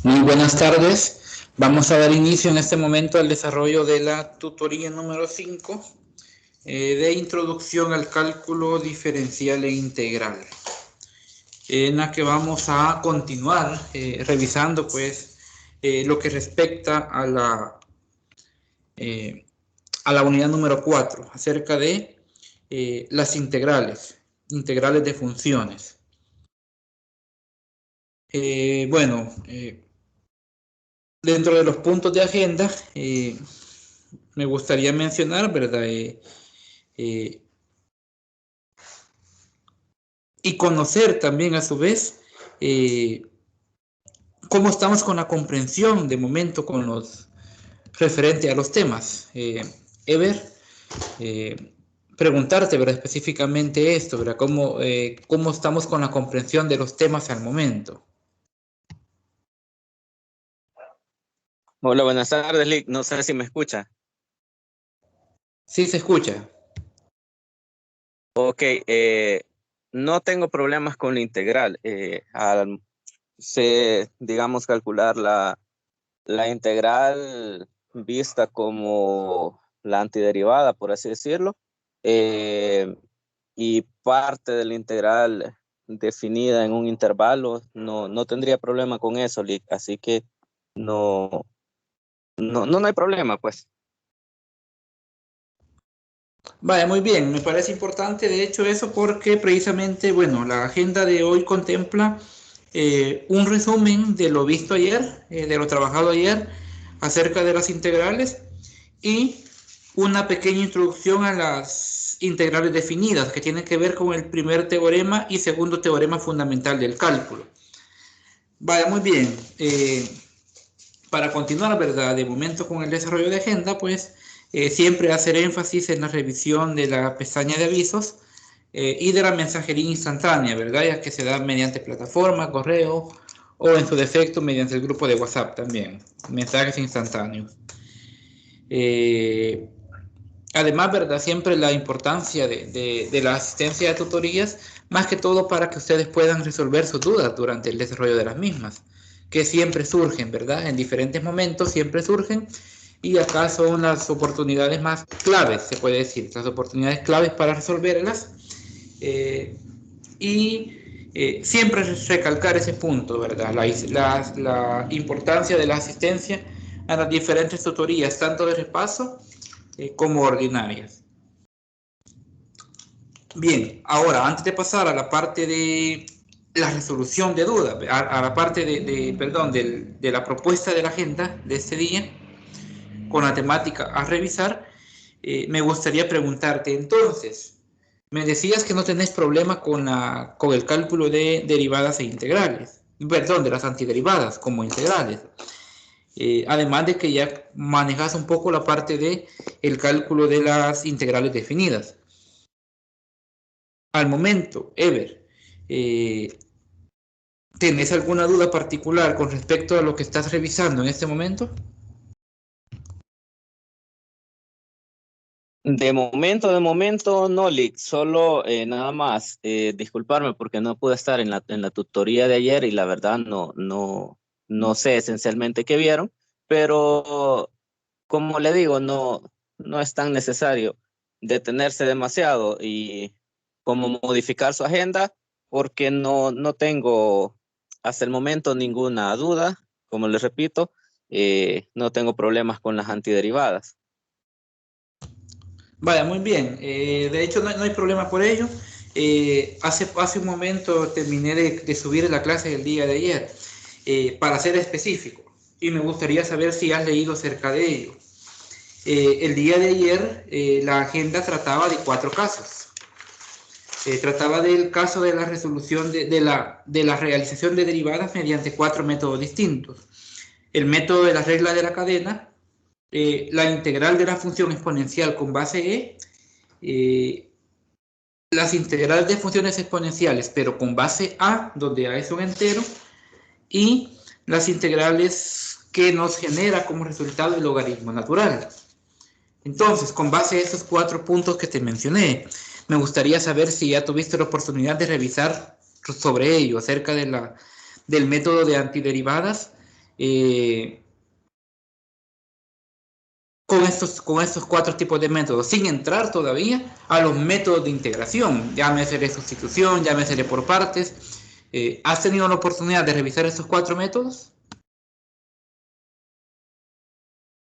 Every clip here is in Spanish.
Muy buenas tardes. Vamos a dar inicio en este momento al desarrollo de la tutoría número 5 de Introducción al Cálculo Diferencial e Integral, en la que vamos a continuar revisando pues lo que respecta a la unidad número 4 acerca de las integrales de funciones. Dentro de los puntos de agenda, me gustaría mencionar, ¿verdad? Y conocer también a su vez cómo estamos con la comprensión de momento con los referente a los temas. Ever, preguntarte, ¿verdad? Específicamente esto, ¿verdad? ¿Cómo estamos con la comprensión de los temas al momento? Hola, buenas tardes, Lick. No sé si me escucha. Sí, se escucha. Ok, no tengo problemas con la integral. Sé, digamos, calcular la integral vista como la antiderivada, por así decirlo, y parte de la integral definida en un intervalo. No tendría problema con eso, Lick. Así que no hay problema, pues. Vale, muy bien, me parece importante de hecho eso porque precisamente, bueno, la agenda de hoy contempla un resumen de lo visto ayer, de lo trabajado ayer acerca de las integrales y una pequeña introducción a las integrales definidas que tienen que ver con el primer teorema y segundo teorema fundamental del cálculo. Vaya, muy bien. Para continuar, ¿verdad? De momento con el desarrollo de agenda, pues siempre hacer énfasis en la revisión de la pestaña de avisos y de la mensajería instantánea, ¿verdad? Ya que se da mediante plataforma, correo o en su defecto mediante el grupo de WhatsApp también, mensajes instantáneos. Además, ¿verdad? Siempre la importancia de la asistencia de tutorías, más que todo para que ustedes puedan resolver sus dudas durante el desarrollo de las mismas, que siempre surgen, ¿verdad? En diferentes momentos siempre surgen y acá son las oportunidades más claves, se puede decir, las oportunidades claves para resolverlas siempre recalcar ese punto, ¿verdad? La importancia de la asistencia a las diferentes tutorías, tanto de repaso como ordinarias. Bien, ahora, antes de pasar a la parte de la resolución de dudas, a la parte de la propuesta de la agenda de este día, con la temática a revisar, me gustaría preguntarte entonces, me decías que no tenés problema con el cálculo de derivadas e integrales, perdón, de las antiderivadas como integrales. Además de que ya manejas un poco la parte de el cálculo de las integrales definidas. Al momento, Ever, ¿tenés alguna duda particular con respecto a lo que estás revisando en este momento? De momento, no, Lick. Solo nada más disculparme porque no pude estar en la tutoría de ayer y la verdad no sé esencialmente qué vieron, pero como le digo, no es tan necesario detenerse demasiado y como modificar su agenda porque no tengo hasta el momento ninguna duda. Como les repito, no tengo problemas con las antiderivadas. Vaya, muy bien. De hecho, no hay problema por ello. Hace un momento terminé de subir la clase del día de ayer, para ser específico, y me gustaría saber si has leído acerca de ello. El día de ayer, la agenda trataba de 4 casos. Trataba del caso de la resolución de la realización de derivadas mediante 4 métodos distintos. El método de la regla de la cadena, la integral de la función exponencial con base eh, las integrales de funciones exponenciales, pero con base A, donde A es un entero, y las integrales que nos genera como resultado el logaritmo natural. Entonces, con base a esos 4 puntos que te mencioné, me gustaría saber si ya tuviste la oportunidad de revisar sobre ello, acerca del método de antiderivadas con estos 4 tipos de métodos, sin entrar todavía a los métodos de integración, llámese de sustitución, llámese de por partes. ¿Has tenido la oportunidad de revisar estos 4 métodos?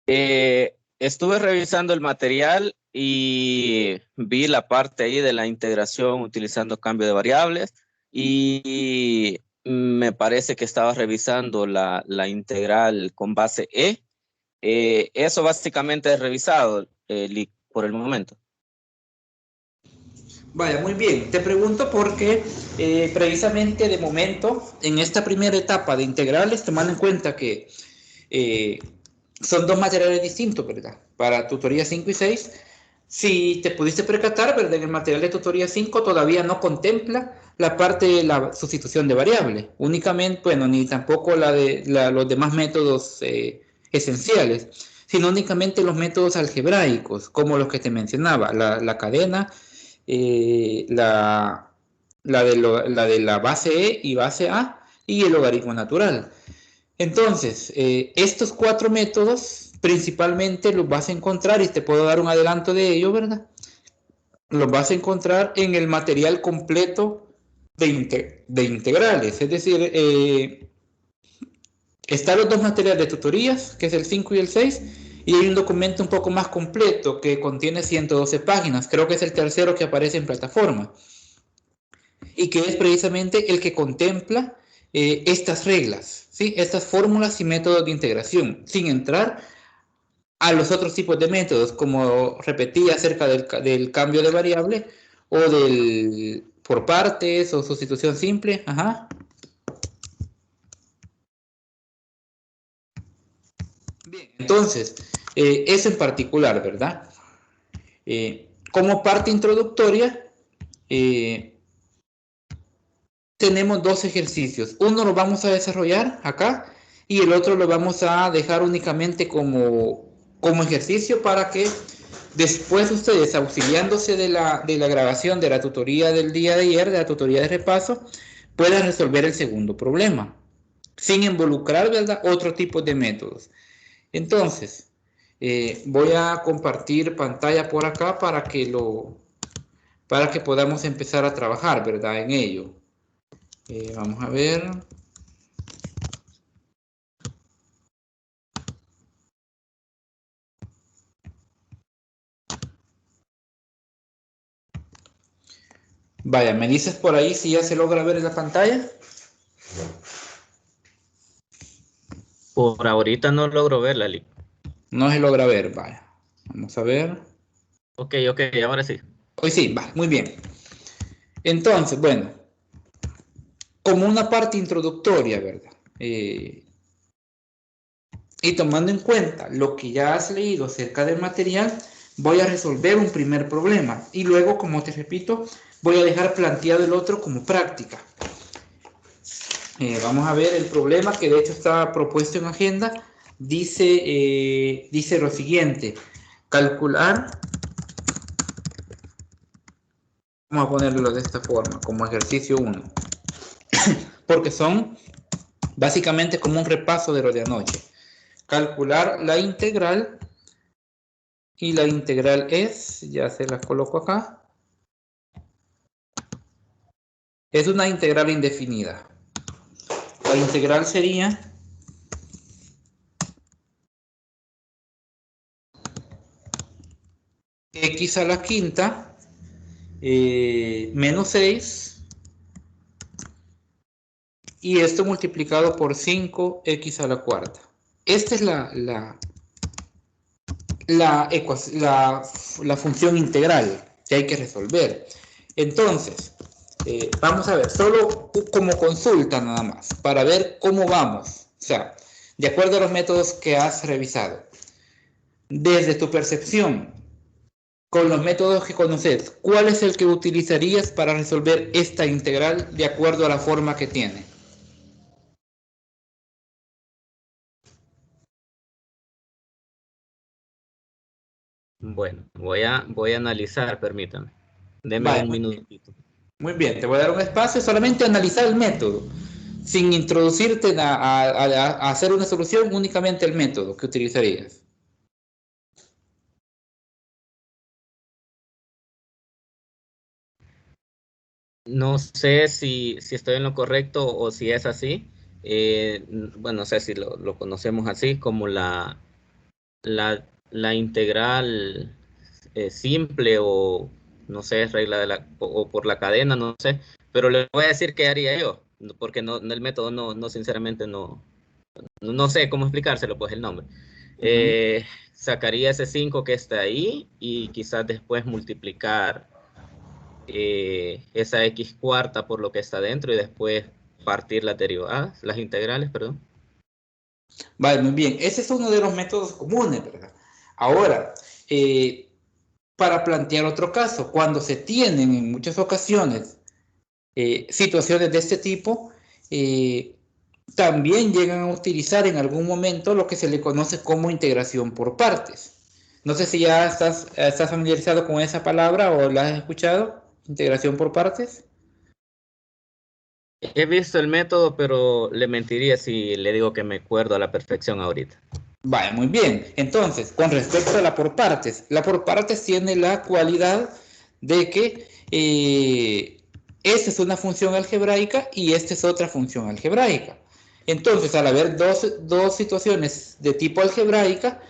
Estuve revisando el material y vi la parte ahí de la integración utilizando cambio de variables y me parece que estaba revisando la integral con base E. Eso básicamente es revisado por el momento. Vaya, muy bien. Te pregunto porque precisamente de momento, en esta primera etapa de integrales, tomando en cuenta que son 2 materiales distintos, ¿verdad? Para tutoría 5 y 6. Si te pudiste percatar, ¿verdad? En el material de tutoría 5 todavía no contempla la parte de la sustitución de variable. Únicamente, bueno, ni tampoco los demás métodos esenciales, sino únicamente los métodos algebraicos, como los que te mencionaba, la cadena, la de la base E y base A y el logaritmo natural. Entonces, estos 4 métodos principalmente los vas a encontrar, y te puedo dar un adelanto de ello, ¿verdad? Los vas a encontrar en el material completo de integrales, es decir, están los 2 materiales de tutorías, que es el 5 y el 6, y hay un documento un poco más completo que contiene 112 páginas, creo que es el tercero que aparece en plataforma, y que es precisamente el que contempla estas reglas, ¿sí? Estas fórmulas y métodos de integración, sin entrar a los otros tipos de métodos, como repetí acerca del cambio de variable o del por partes o sustitución simple. Ajá. Bien, entonces, eso en particular, ¿verdad? Como parte introductoria, tenemos 2 ejercicios. Uno lo vamos a desarrollar acá y el otro lo vamos a dejar únicamente como ejercicio para que después ustedes, auxiliándose de la grabación de la tutoría del día de ayer, de la tutoría de repaso, puedan resolver el segundo problema, sin involucrar, ¿verdad?, otro tipo de métodos. Entonces, voy a compartir pantalla por acá para que podamos empezar a trabajar, ¿verdad?, en ello. Vamos a ver. Vaya, ¿me dices por ahí si ya se logra ver en la pantalla? Por ahorita no logro verla, Lick. No se logra ver, vaya. Vamos a ver. Ok, ahora sí. Hoy sí, va, muy bien. Entonces, bueno, como una parte introductoria, ¿verdad? Y tomando en cuenta lo que ya has leído acerca del material, voy a resolver un primer problema y luego, como te repito, voy a dejar planteado el otro como práctica. Vamos a ver el problema que de hecho está propuesto en agenda. Dice lo siguiente: calcular, vamos a ponerlo de esta forma, como ejercicio 1, porque son básicamente como un repaso de lo de anoche. Calcular la integral, y la integral es, ya se la coloco acá, es una integral indefinida. La integral sería x a la quinta menos 6, y esto multiplicado por 5x a la cuarta. Esta es la función integral que hay que resolver. Entonces, vamos a ver, solo como consulta nada más, para ver cómo vamos. O sea, de acuerdo a los métodos que has revisado, desde tu percepción, con los métodos que conoces, ¿cuál es el que utilizarías para resolver esta integral de acuerdo a la forma que tiene? Bueno, voy a analizar, permítame. Deme Vale, un minutito. muy bien, te voy a dar un espacio solamente a analizar el método. sin introducirte a hacer una solución, únicamente el método que utilizarías. No sé si estoy en lo correcto o si es así. Bueno, no sé si lo conocemos así como la integral simple o no sé, regla o por la cadena, no sé. Pero le voy a decir qué haría yo, porque el método no sinceramente no sé cómo explicárselo, pues el nombre. Sacaría ese 5 que está ahí y quizás después multiplicar esa x cuarta por lo que está dentro y después partir las derivadas, las integrales, perdón. Vale, muy bien. Ese es uno de los métodos comunes, ¿verdad? Ahora, para plantear otro caso, cuando se tienen en muchas ocasiones situaciones de este tipo, también llegan a utilizar en algún momento lo que se le conoce como integración por partes. No sé si ya estás familiarizado con esa palabra o la has escuchado, integración por partes. He visto el método, pero le mentiría si le digo que me acuerdo a la perfección ahorita. Vale, muy bien. Entonces, con respecto a la por partes tiene la cualidad de que esta es una función algebraica y esta es otra función algebraica. Entonces, al haber dos situaciones de tipo algebraica,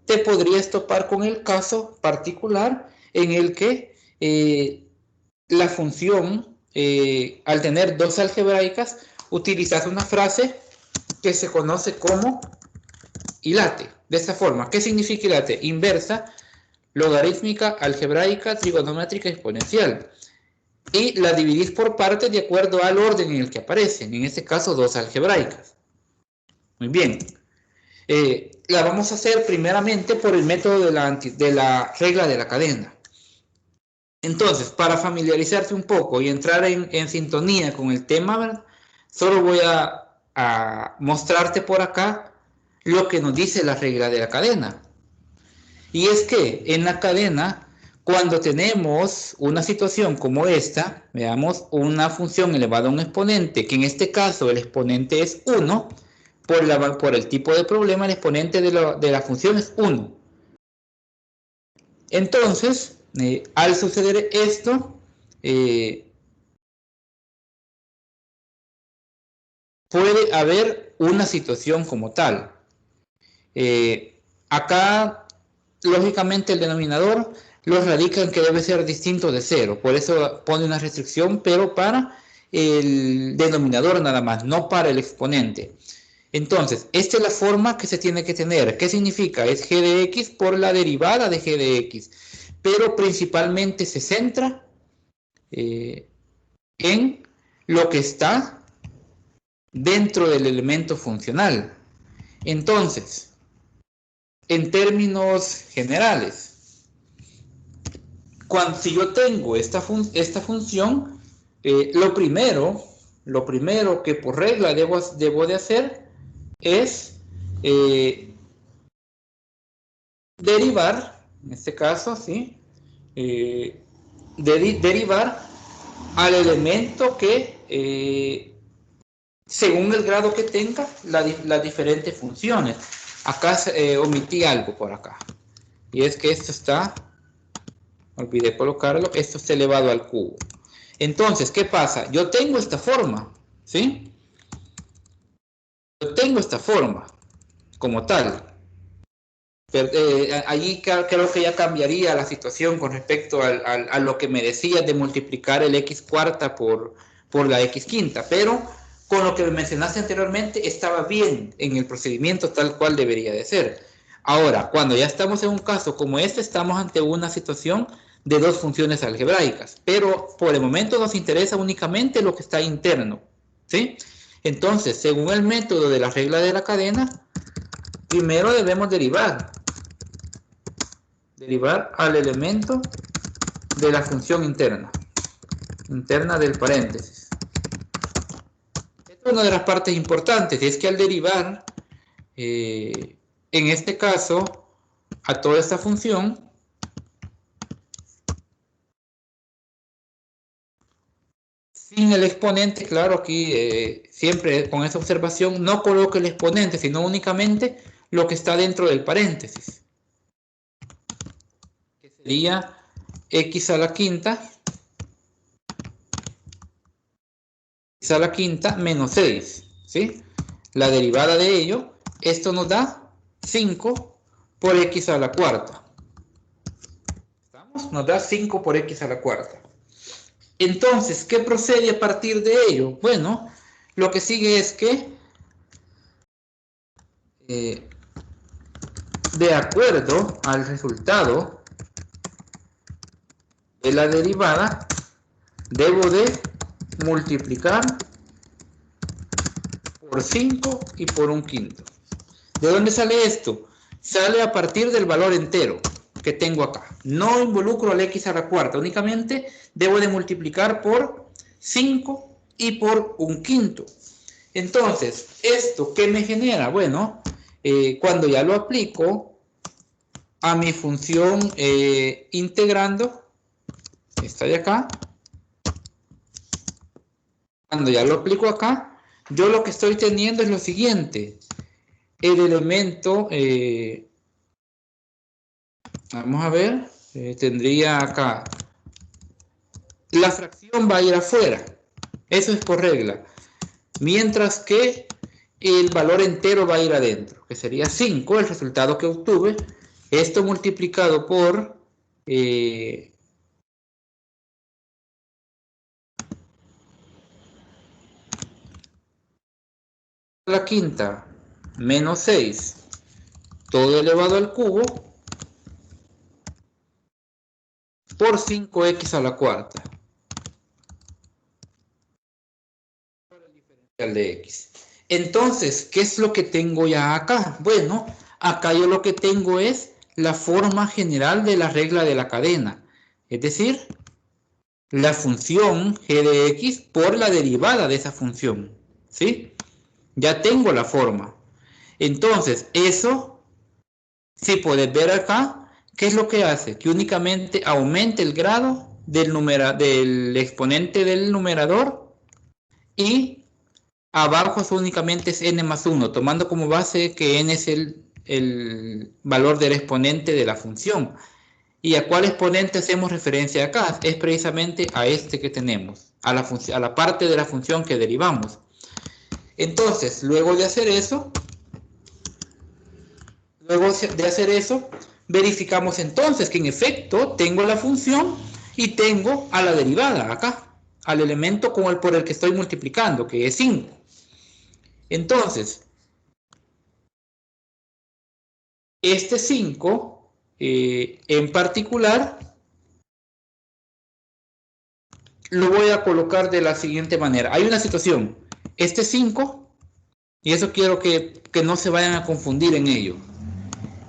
te podrías topar con el caso particular en el que la función, al tener dos algebraicas, utilizas una frase que se conoce como hilate. De esta forma, ¿qué significa hilate? Inversa, logarítmica, algebraica, trigonométrica, exponencial. Y la dividís por partes de acuerdo al orden en el que aparecen, en este caso dos algebraicas. Muy bien. La vamos a hacer primeramente por el método de la regla de la cadena. Entonces, para familiarizarte un poco y entrar en sintonía con el tema, ¿verdad? Solo voy a mostrarte por acá lo que nos dice la regla de la cadena. Y es que en la cadena, cuando tenemos una situación como esta, veamos una función elevada a un exponente, que en este caso el exponente es 1, por el tipo de problema el exponente de la función es 1. Entonces, al suceder esto, puede haber una situación como tal. Acá, lógicamente, el denominador lo radica en que debe ser distinto de 0. Por eso pone una restricción, pero para el denominador nada más, no para el exponente. Entonces, esta es la forma que se tiene que tener. ¿Qué significa? Es g de x por la derivada de g de x. Pero principalmente se centra en lo que está dentro del elemento funcional. Entonces, en términos generales, si yo tengo esta función, lo primero que por regla debo de hacer es derivar, en este caso, ¿sí? Derivar al elemento que, según el grado que tenga, las diferentes funciones. Acá omití algo por acá. Y es que esto está, olvidé colocarlo, esto está elevado al cubo. Entonces, ¿qué pasa? Yo tengo esta forma, ¿sí? Yo tengo esta forma como tal. Pero, allí creo que ya cambiaría la situación con respecto a lo que me decías de multiplicar el x cuarta por la x quinta. Pero con lo que me mencionaste anteriormente estaba bien en el procedimiento tal cual debería de ser. Ahora, cuando ya estamos en un caso como este, estamos ante una situación de dos funciones algebraicas, pero por el momento nos interesa únicamente lo que está interno, ¿sí? Entonces, según el método de la regla de la cadena, primero debemos derivar al elemento de la función interna del paréntesis. Esta es una de las partes importantes, es que al derivar, en este caso, a toda esta función, sin el exponente, claro, aquí siempre con esa observación, no coloque el exponente, sino únicamente lo que está dentro del paréntesis. Que sería x a la quinta menos 6, ¿sí? La derivada de ello, esto nos da 5 por x a la cuarta. ¿Estamos? Nos da 5 por x a la cuarta. Entonces, ¿qué procede a partir de ello? Bueno, lo que sigue es que de acuerdo al resultado de la derivada, debo de multiplicar por 5 y por 1/5. ¿De dónde sale esto? Sale a partir del valor entero que tengo acá. No involucro al x a la cuarta, únicamente debo de multiplicar por 5 y por 1/5. Entonces, ¿esto qué me genera? Bueno, cuando ya lo aplico a mi función integrando, esta de acá, cuando ya lo aplico acá, yo lo que estoy teniendo es lo siguiente. El elemento, vamos a ver, tendría acá, la fracción va a ir afuera, eso es por regla, mientras que el valor entero va a ir adentro, que sería 5, el resultado que obtuve, esto multiplicado por la quinta menos 6 todo elevado al cubo por 5x a la cuarta por el diferencial de x. Entonces, ¿qué es lo que tengo ya acá? Bueno, acá yo lo que tengo es la forma general de la regla de la cadena, es decir, la función g de x por la derivada de esa función, ¿sí? Ya tengo la forma. Entonces, eso, si puedes ver acá, ¿qué es lo que hace? Que únicamente aumente el grado del exponente del numerador y abajo únicamente es n más 1, tomando como base que n es el valor del exponente de la función. ¿Y a cuál exponente hacemos referencia acá? Es precisamente a este que tenemos, a la parte de la función que derivamos. Entonces, luego de hacer eso, verificamos entonces que en efecto tengo la función y tengo a la derivada acá, al elemento por el que estoy multiplicando, que es 5. Entonces, este 5 en particular lo voy a colocar de la siguiente manera. Hay una situación, este 5, y eso quiero que no se vayan a confundir en ello.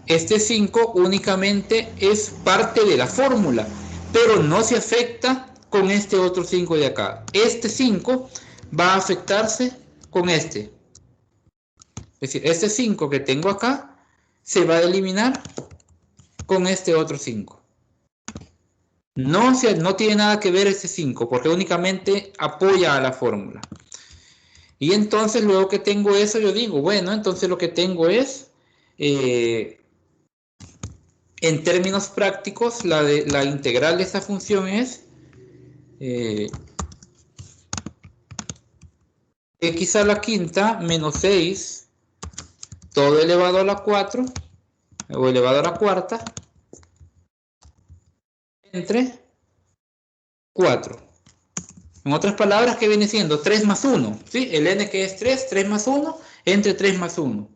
Este 5 únicamente es parte de la fórmula, pero no se afecta con este otro 5 de acá. Este 5 va a afectarse con este. Es decir, este 5 que tengo acá se va a eliminar con este otro 5. No tiene nada que ver este 5 porque únicamente apoya a la fórmula. Y entonces luego que tengo eso yo digo, bueno, entonces lo que tengo es, en términos prácticos, la integral de esta función es x a la quinta menos 6 todo elevado a la 4 o elevado a la cuarta entre 4. En otras palabras, ¿qué viene siendo? 3 más 1, ¿sí? El n que es 3, 3 más 1, entre 3 más 1.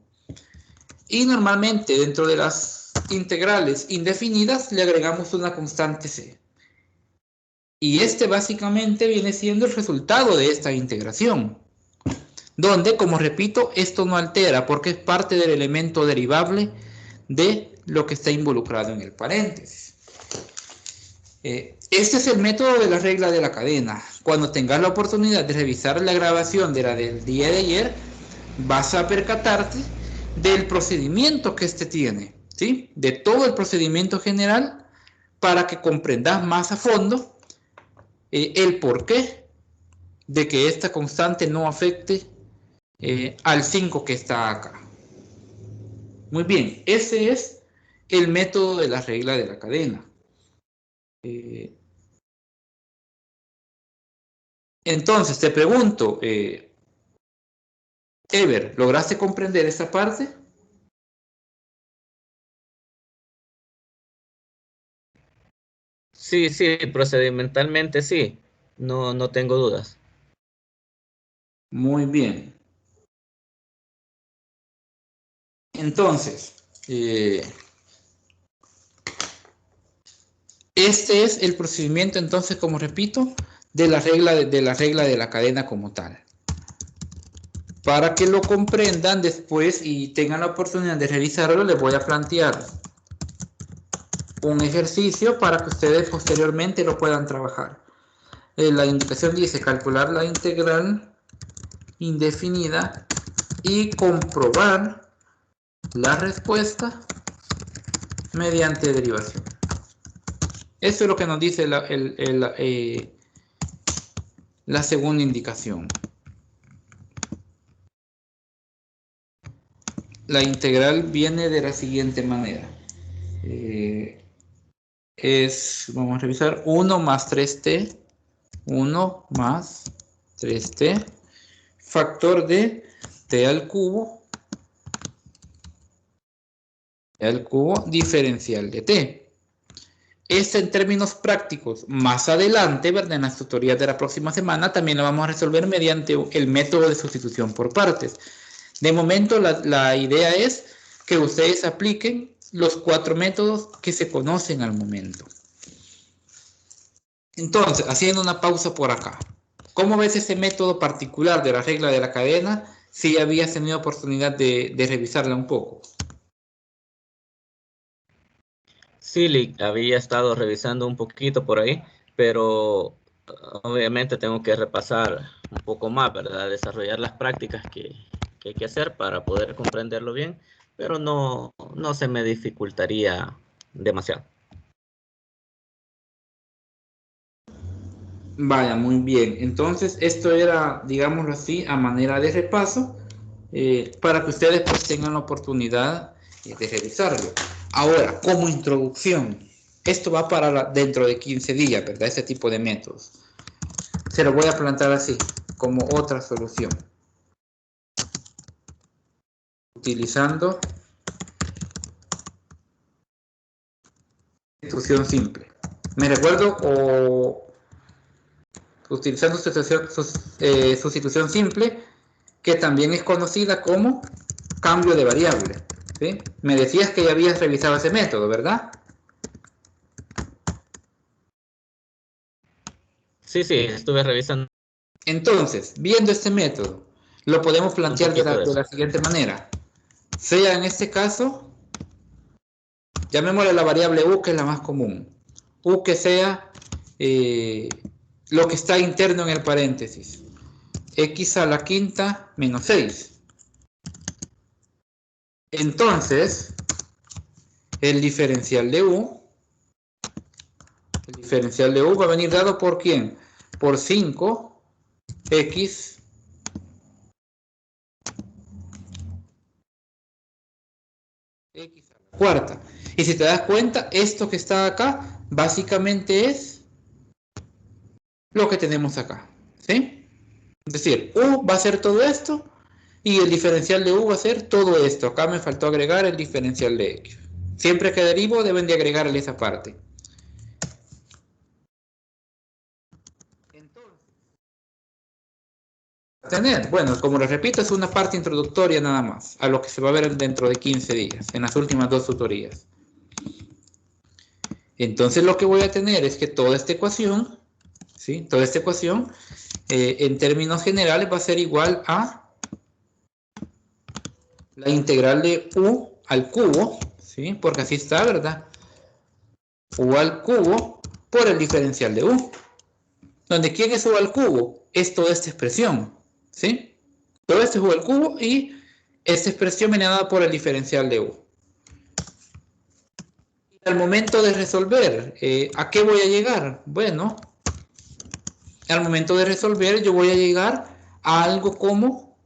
Y normalmente dentro de las integrales indefinidas le agregamos una constante c. Y este básicamente viene siendo el resultado de esta integración. Donde, como repito, esto no altera porque es parte del elemento derivable de lo que está involucrado en el paréntesis. Este es el método de la regla de la cadena. Cuando tengas la oportunidad de revisar la grabación de la del día de ayer, vas a percatarte del procedimiento que este tiene, ¿sí? De todo el procedimiento general para que comprendas más a fondo el porqué de que esta constante no afecte al 5 que está acá. Muy bien, ese es el método de la regla de la cadena. Entonces, te pregunto, Ever, ¿lograste comprender esta parte? Sí, sí, procedimentalmente sí, no tengo dudas. Muy bien. Entonces, este es el procedimiento, entonces, como repito, de la regla de la cadena como tal. Para que lo comprendan después y tengan la oportunidad de revisarlo, les voy a plantear un ejercicio para que ustedes posteriormente lo puedan trabajar. La indicación dice calcular la integral indefinida y comprobar la respuesta mediante derivación. Eso es lo que nos dice la segunda indicación. La integral viene de la siguiente manera. Vamos a revisar, 1 más 3t, 1 más 3t, factor de t al cubo diferencial de t. Esto en términos prácticos, más adelante, ¿verdad? En las tutorías de la próxima semana, también lo vamos a resolver mediante el método de sustitución por partes. De momento, la idea es que ustedes apliquen los 4 métodos que se conocen al momento. Entonces, haciendo una pausa por acá. ¿Cómo ves ese método particular de la regla de la cadena si habías tenido oportunidad de revisarla un poco? Sí, había estado revisando un poquito por ahí, pero obviamente tengo que repasar un poco más, ¿verdad? Desarrollar las prácticas que hay que hacer para poder comprenderlo bien, pero no se me dificultaría demasiado. Vaya, muy bien. Entonces, esto era, digámoslo así, a manera de repaso, para que ustedes pues tengan la oportunidad de revisarlo. Ahora, como introducción, esto va para dentro de 15 días, ¿verdad? Este tipo de métodos. Se lo voy a plantear así, como otra solución. Utilizando sustitución simple. ¿Me recuerdo o utilizando sustitución simple, que también es conocida como cambio de variable? ¿Sí? Me decías que ya habías revisado ese método, ¿verdad? Sí, sí, estuve revisando Entonces, viendo este método, lo podemos un plantear poquito de de eso. la siguiente manera. Sea en este caso, llamémosle la variable u, que es la más común. U que sea lo que está interno en el paréntesis. X a la quinta menos 6. Entonces, el diferencial de u va a venir dado por ¿quién? Por 5x x a la cuarta. Y si te das cuenta, esto que está acá básicamente es lo que tenemos acá, ¿sí? Es decir, u va a ser todo esto y el diferencial de u va a ser todo esto. Acá me faltó agregar el diferencial de x. Siempre que derivo deben de agregarle esa parte. Bueno, como les repito, es una parte introductoria nada más, a lo que se va a ver dentro de 15 días, en las últimas 2 tutorías. Entonces lo que voy a tener es que toda esta ecuación, ¿sí? Toda esta ecuación, en términos generales va a ser igual a la integral de u al cubo, ¿sí? Porque así está, ¿verdad? U al cubo por el diferencial de u. Donde ¿quién es u al cubo? Es toda esta expresión, ¿sí? Todo esto es u al cubo y esta expresión viene dada por el diferencial de u. Al momento de resolver, ¿a qué voy a llegar? Bueno, al momento de resolver yo voy a llegar a algo como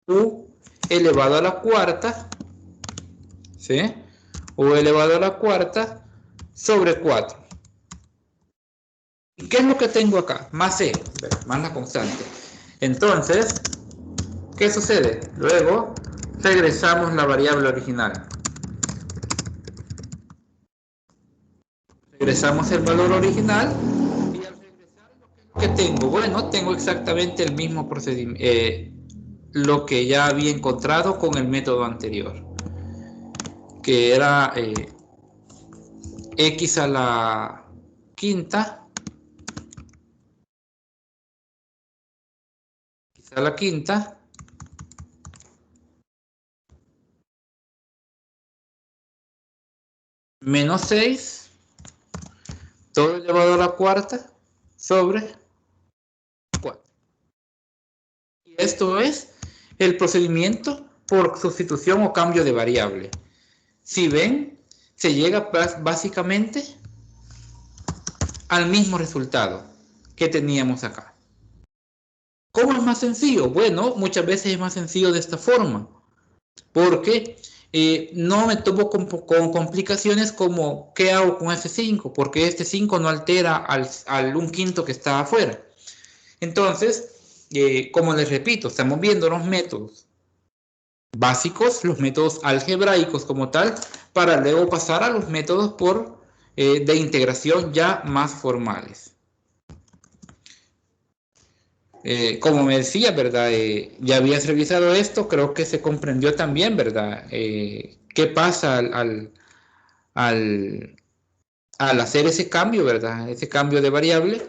u elevado a la cuarta, ¿sí? U elevado a la cuarta sobre 4. ¿Y qué es lo que tengo acá? Más e, más la constante. Entonces, ¿qué sucede? Luego regresamos la variable original. Regresamos el valor original y al regresar, ¿qué tengo? Bueno, tengo exactamente el mismo procedimiento, lo que ya había encontrado con el método anterior, que era x a la quinta, menos 6, todo elevado a la cuarta sobre 4. Y esto es el procedimiento por sustitución o cambio de variable. Si ven, se llega básicamente al mismo resultado que teníamos acá. ¿Cómo es más sencillo? Bueno, muchas veces es más sencillo de esta forma, porque no me tomo con complicaciones como ¿qué hago con este 5? Porque este 5 no altera al 1/5 que está afuera. Entonces, como les repito, estamos viendo los métodos básicos, los métodos algebraicos como tal, para luego pasar a los métodos de integración ya más formales. Como me decía, ¿verdad? Ya habías revisado esto, creo que se comprendió también, ¿verdad? ¿Qué pasa al hacer ese cambio, ¿verdad? Ese cambio de variable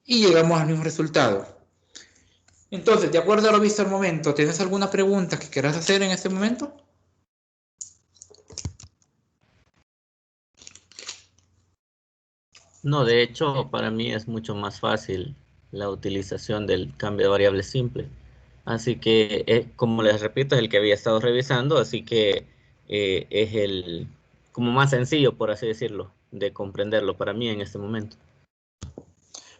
y llegamos al mismo resultado. Entonces, de acuerdo a lo visto al momento, ¿tienes alguna pregunta que quieras hacer en este momento? No, de hecho, para mí es mucho más fácil la utilización del cambio de variable simple. Así que, como les repito, es el que había estado revisando, así que es el como más sencillo, por así decirlo, de comprenderlo para mí en este momento.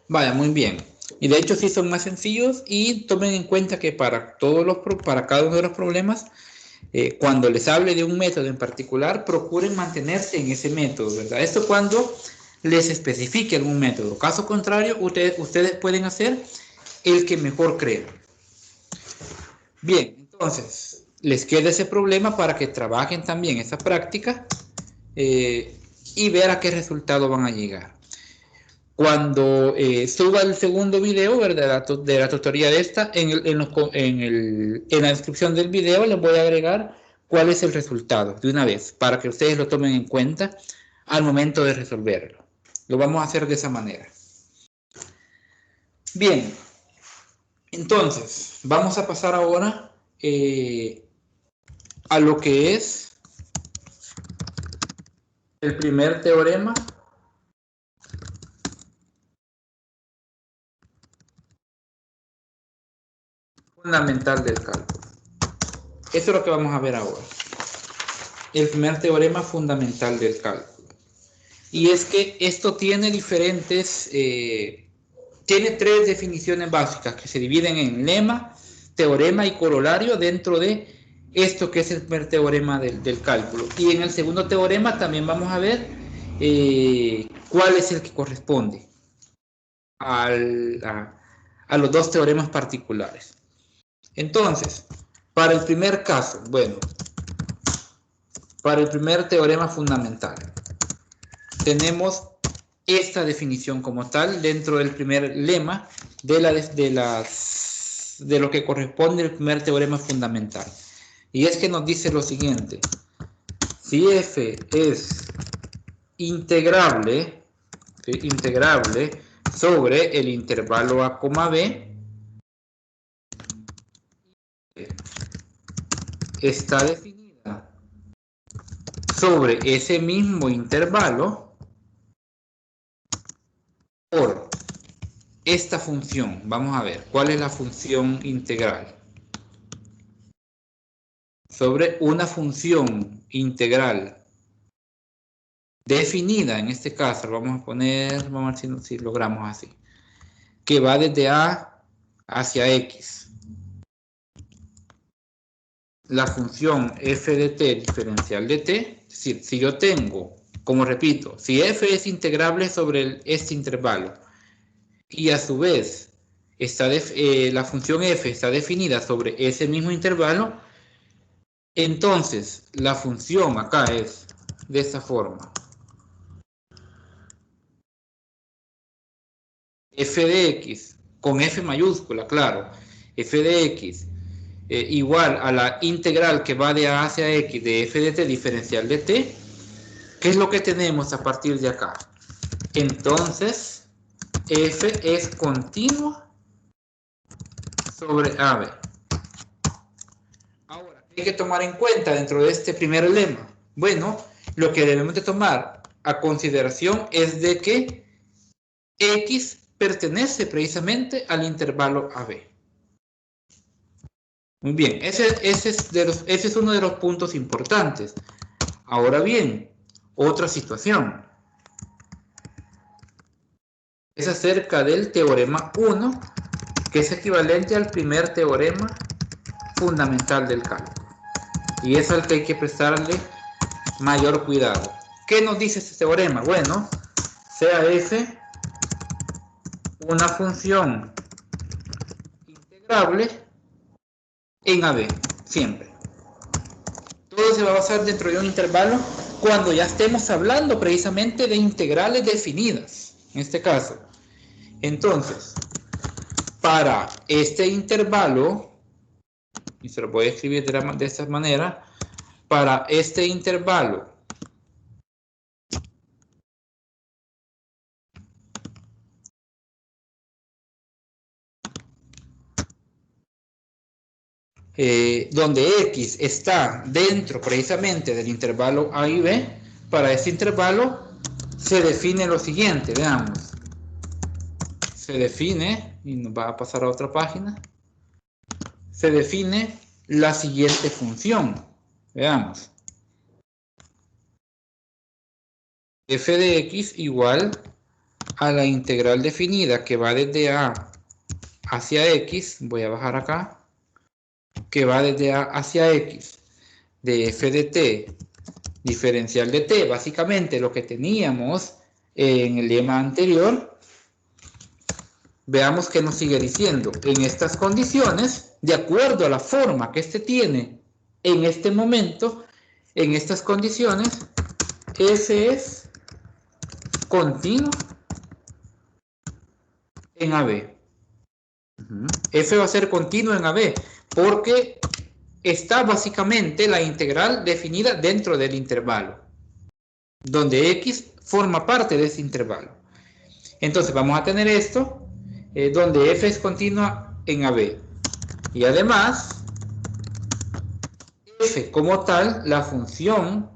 Vaya, muy bien. Y de hecho sí son más sencillos y tomen en cuenta que para cada uno de los problemas, cuando les hable de un método en particular, procuren mantenerse en ese método, ¿verdad? Esto cuando les especifique algún método. Caso contrario, ustedes pueden hacer el que mejor crean. Bien, entonces, les queda ese problema para que trabajen también esa práctica y ver a qué resultado van a llegar. Cuando suba el segundo video, ¿verdad? De la tutoría de esta, en la descripción del video les voy a agregar cuál es el resultado de una vez, para que ustedes lo tomen en cuenta al momento de resolverlo. Lo vamos a hacer de esa manera. Bien, entonces, vamos a pasar ahora a lo que es el primer teorema fundamental del cálculo. Eso es lo que vamos a ver ahora. El primer teorema fundamental del cálculo. Y es que esto tiene tiene tres definiciones básicas que se dividen en lema, teorema y corolario dentro de esto que es el primer teorema del cálculo. Y en el segundo teorema también vamos a ver cuál es el que corresponde a los dos teoremas particulares. Entonces, para el primer caso, bueno, para el primer teorema fundamental, tenemos esta definición como tal dentro del primer lema de lo que corresponde al primer teorema fundamental. Y es que nos dice lo siguiente: si f es integrable sobre el intervalo a, b, está definida sobre ese mismo intervalo por esta función. Vamos a ver cuál es la función integral. Sobre una función integral definida, en este caso, vamos a poner, vamos a ver si logramos así, que va desde A hacia X. La función f de t diferencial de t, es decir, si yo tengo, como repito, si f es integrable sobre este intervalo y a su vez la función f está definida sobre ese mismo intervalo, entonces la función acá es de esta forma. F de x, con f mayúscula, claro, f de x igual a la integral que va de a hacia x de f de t diferencial de t. ¿Qué es lo que tenemos a partir de acá? Entonces, f es continua sobre AB. Ahora, ¿qué hay que tomar en cuenta dentro de este primer lema? Bueno, lo que debemos de tomar a consideración es de que x pertenece precisamente al intervalo AB. Muy bien, ese es uno de los puntos importantes. Ahora bien, otra situación. Es acerca del teorema 1, que es equivalente al primer teorema fundamental del cálculo. Y es al que hay que prestarle mayor cuidado. ¿Qué nos dice este teorema? Bueno, sea f una función integrable en AB, siempre. Todo se va a basar dentro de un intervalo cuando ya estemos hablando precisamente de integrales definidas, en este caso. Entonces, para este intervalo, y se lo voy a escribir de esta manera, para este intervalo donde x está dentro precisamente del intervalo a y b, para este intervalo se define lo siguiente, veamos. Se define, y nos va a pasar a otra página, se define la siguiente función, veamos. F de x igual a la integral definida que va desde a hacia x, voy a bajar acá, que va desde a hacia x, de f de t diferencial de t, básicamente lo que teníamos en el lema anterior. Veamos qué nos sigue diciendo. En estas condiciones, de acuerdo a la forma que este tiene en este momento, en estas condiciones, f es continuo en AB. F va a ser continuo en AB, porque está básicamente la integral definida dentro del intervalo, donde x forma parte de ese intervalo. Entonces vamos a tener esto, donde f es continua en AB. Y además, f como tal, la función,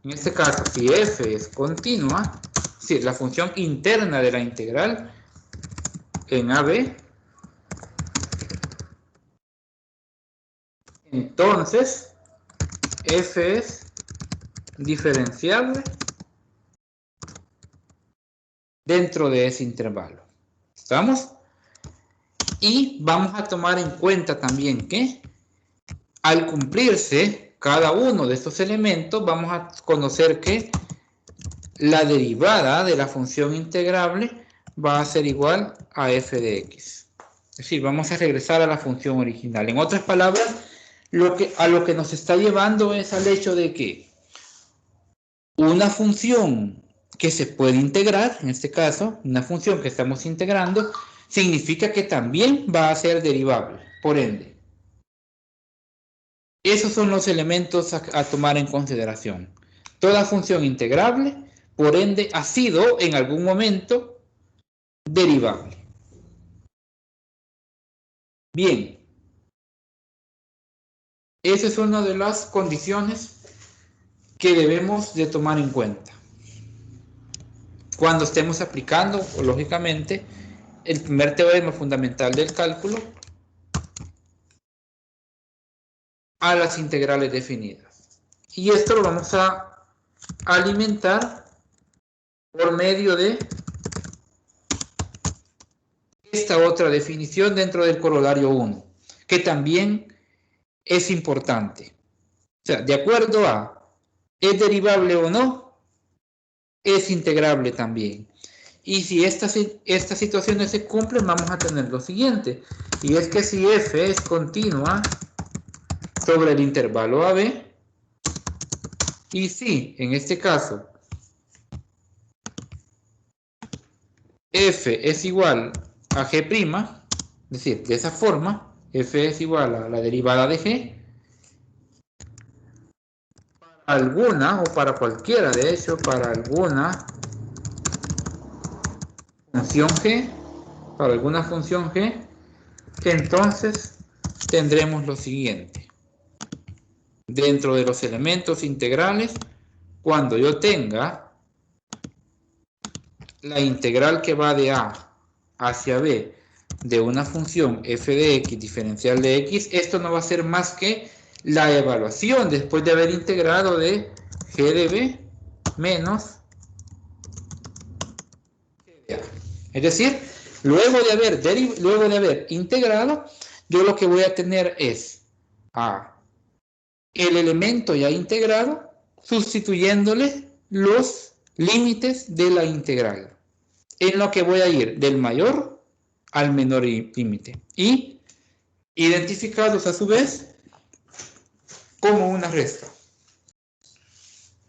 en este caso, si f es continua, es decir, la función interna de la integral en AB, entonces f es diferenciable dentro de ese intervalo. ¿Estamos? Y vamos a tomar en cuenta también que al cumplirse cada uno de estos elementos, vamos a conocer que la derivada de la función integrable va a ser igual a f de x. Es decir, vamos a regresar a la función original. En otras palabras, a lo que nos está llevando es al hecho de que una función que se puede integrar, en este caso, una función que estamos integrando, significa que también va a ser derivable, por ende. Esos son los elementos a tomar en consideración. Toda función integrable, por ende, ha sido en algún momento derivable. Bien. Esa es una de las condiciones que debemos de tomar en cuenta cuando estemos aplicando, lógicamente, el primer teorema fundamental del cálculo a las integrales definidas. Y esto lo vamos a alimentar por medio de esta otra definición dentro del corolario 1, que también es importante. O sea, de acuerdo a ¿es derivable o no? Es integrable también. Y si estas situaciones se cumplen, vamos a tener lo siguiente. Y es que si f es continua sobre el intervalo AB, y si, en este caso, f es igual a g', es decir, de esa forma, f es igual a la derivada de g, para alguna, o para cualquiera, de hecho, para alguna función g, para alguna función g, entonces tendremos lo siguiente. Dentro de los elementos integrales, cuando yo tenga la integral que va de a hacia b de una función f de x diferencial de x, esto no va a ser más que la evaluación después de haber integrado de g de b menos g de a. Es decir, luego de haber integrado, yo lo que voy a tener es el elemento ya integrado, sustituyéndole los límites de la integral, en lo que voy a ir del mayor al menor límite, y identificados a su vez como una resta.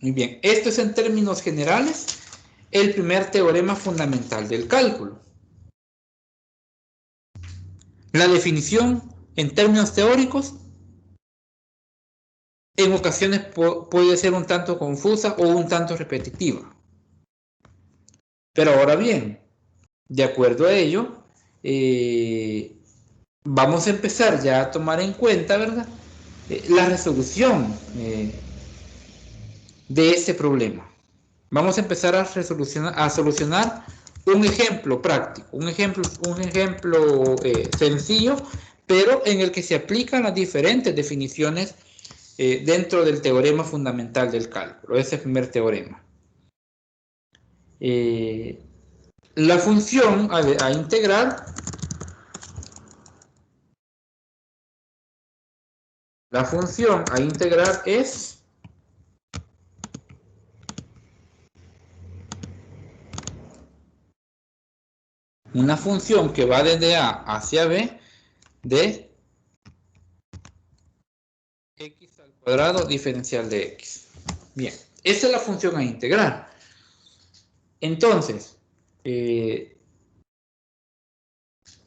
Muy bien, esto es en términos generales el primer teorema fundamental del cálculo. La definición en términos teóricos en ocasiones puede ser un tanto confusa o un tanto repetitiva. Pero ahora bien, de acuerdo a ello, vamos a empezar ya a tomar en cuenta, ¿verdad?, la resolución de este problema. Vamos a empezar a solucionar un ejemplo práctico, un ejemplo sencillo, pero en el que se aplican las diferentes definiciones dentro del teorema fundamental del cálculo, ese primer teorema. La función a integrar, es una función que va desde a hacia b de x al cuadrado diferencial de x. Bien, esa es la función a integrar. Entonces,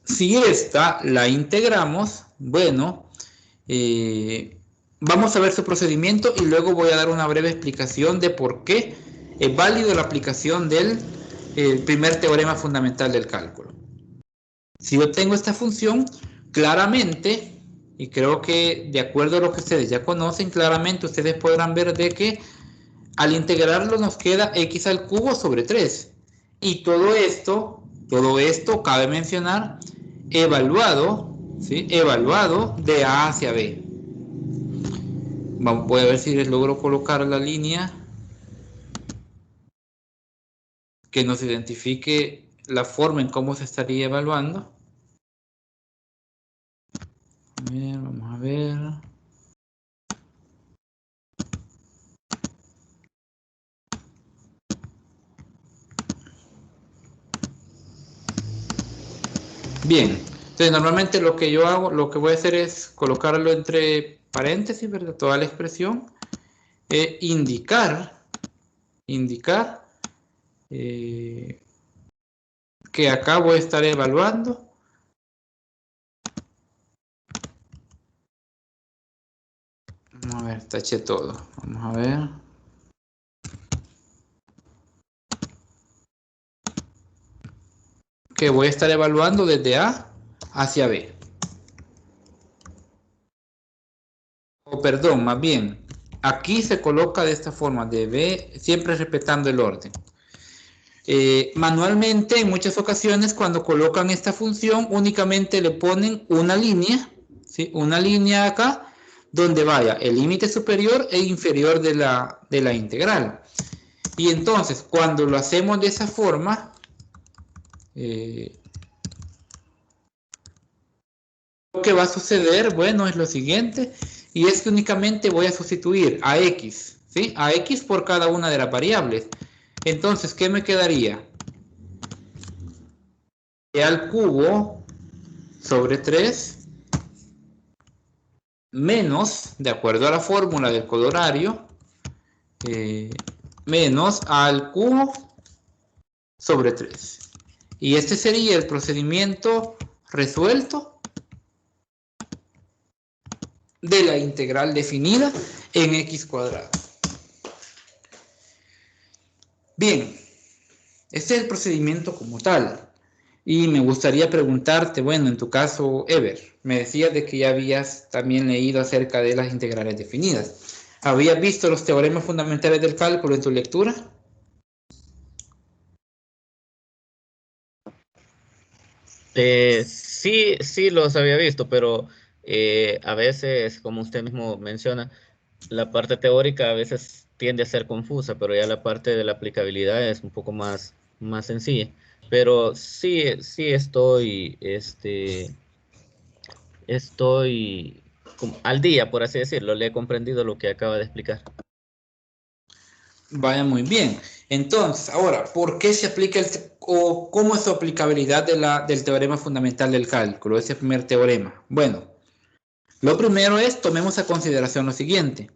si esta la integramos, bueno, vamos a ver su procedimiento y luego voy a dar una breve explicación de por qué es válido la aplicación del primer teorema fundamental del cálculo. Si yo tengo esta función, claramente, y creo que de acuerdo a lo que ustedes ya conocen, claramente ustedes podrán ver de que al integrarlo nos queda x al cubo sobre 3. Y todo esto cabe mencionar, evaluado, ¿sí?, evaluado de a hacia b. Voy a ver si les logro colocar la línea que nos identifique la forma en cómo se estaría evaluando. A ver, vamos a ver. Bien, entonces normalmente lo que yo hago, lo que voy a hacer es colocarlo entre paréntesis, ¿verdad?, toda la expresión, indicar que acá voy a estar evaluando vamos a ver, taché todo, vamos a ver, que voy a estar evaluando desde A hacia B, o perdón, más bien aquí se coloca de esta forma, de B, siempre respetando el orden. Manualmente, en muchas ocasiones, cuando colocan esta función, únicamente le ponen una línea, ¿sí?, una línea acá, donde vaya el límite superior e inferior de la integral. Y entonces, cuando lo hacemos de esa forma, lo que va a suceder, bueno, es lo siguiente, y es que únicamente voy a sustituir a x, ¿sí? A x por cada una de las variables. Entonces, ¿qué me quedaría? E al cubo sobre 3 menos, de acuerdo a la fórmula del colorario, menos a al cubo sobre 3. Y este sería el procedimiento resuelto de la integral definida en x cuadrado. Bien, este es el procedimiento como tal. Y me gustaría preguntarte, bueno, en tu caso, Ever, me decías de que ya habías también leído acerca de las integrales definidas. ¿Habías visto los teoremas fundamentales del cálculo en tu lectura? Sí, sí los había visto, pero a veces, como usted mismo menciona, la parte teórica a veces tiende a ser confusa, pero ya la parte de la aplicabilidad es un poco más sencilla. Pero sí, sí estoy al día, por así decirlo, le he comprendido lo que acaba de explicar. Vaya, muy bien. Entonces, ahora, ¿por qué se aplica o cómo es su aplicabilidad del teorema fundamental del cálculo, ese primer teorema? Bueno, lo primero es, tomemos a consideración lo siguiente.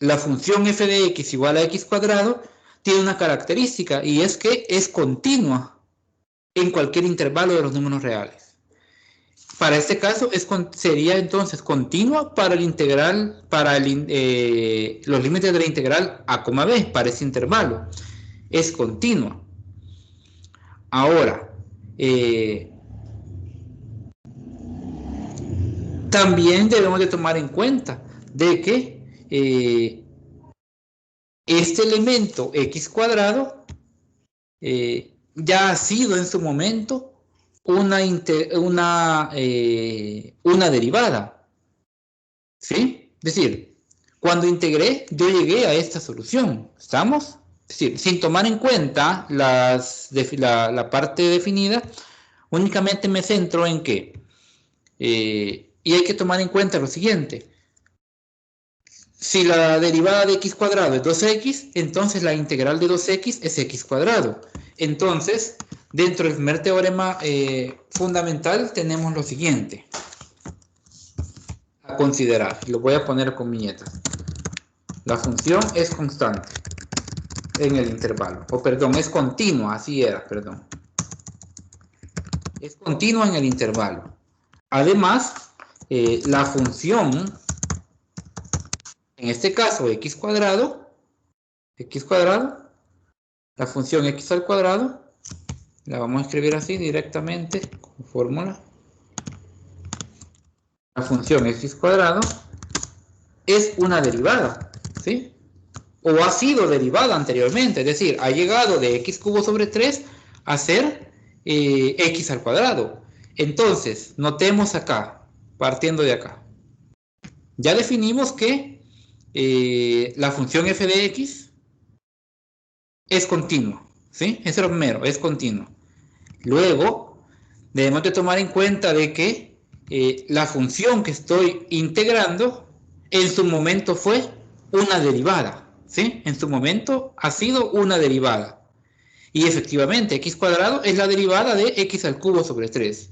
La función f de x igual a x cuadrado tiene una característica y es que es continua en cualquier intervalo de los números reales. Para este caso sería entonces continua para el integral, para los límites de la integral a, b, para ese intervalo. Es continua. Ahora, también debemos de tomar en cuenta de que este elemento x cuadrado ya ha sido en su momento una derivada, ¿sí? Es decir, cuando integré, yo llegué a esta solución, ¿estamos? Es decir, sin tomar en cuenta la parte definida, únicamente me centro en que, y hay que tomar en cuenta lo siguiente, si la derivada de x cuadrado es 2x, entonces la integral de 2x es x cuadrado. Entonces, dentro del primer teorema fundamental tenemos lo siguiente a considerar. Lo voy a poner con viñetas. La función es constante en el intervalo. O perdón, es continua, así era, perdón. Es continua en el intervalo. Además, la función, en este caso x cuadrado, la función x al cuadrado, la vamos a escribir así directamente, con fórmula. La función x cuadrado es una derivada, ¿sí? O ha sido derivada anteriormente, es decir, ha llegado de x cubo sobre 3 a ser x al cuadrado. Entonces, notemos acá, partiendo de acá. Ya definimos que la función f de x es continua, ¿sí? Eso es lo primero, es continua. Luego, debemos de tomar en cuenta de que la función que estoy integrando en su momento fue una derivada, ¿sí? En su momento ha sido una derivada. Y efectivamente, x cuadrado es la derivada de x al cubo sobre 3.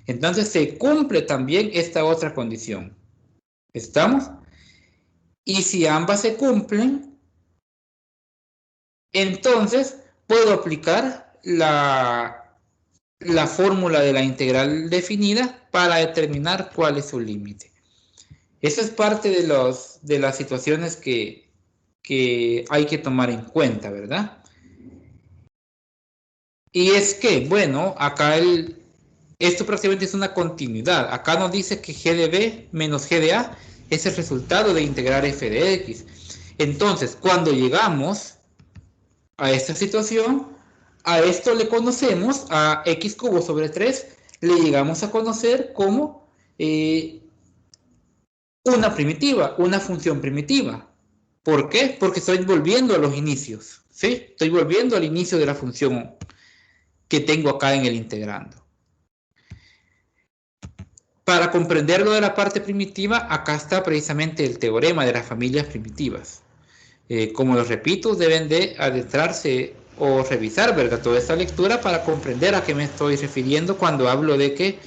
Entonces se cumple también esta otra condición. ¿Estamos? Y si ambas se cumplen, entonces puedo aplicar la fórmula de la integral definida para determinar cuál es su límite. Eso es parte de las situaciones que hay que tomar en cuenta, ¿verdad? Y es que, bueno, acá esto prácticamente es una continuidad. Acá nos dice que g de b menos g de a es el resultado de integrar f de x. Entonces, cuando llegamos a esta situación, a esto le conocemos, a x cubo sobre 3, le llegamos a conocer como una primitiva, una función primitiva. ¿Por qué? Porque estoy volviendo a los inicios, ¿sí? Estoy volviendo al inicio de la función que tengo acá en el integrando. Para comprender lo de la parte primitiva, acá está precisamente el teorema de las familias primitivas. Como lo repito, deben de adentrarse o revisar, ¿verdad?, toda esta lectura para comprender a qué me estoy refiriendo cuando hablo de que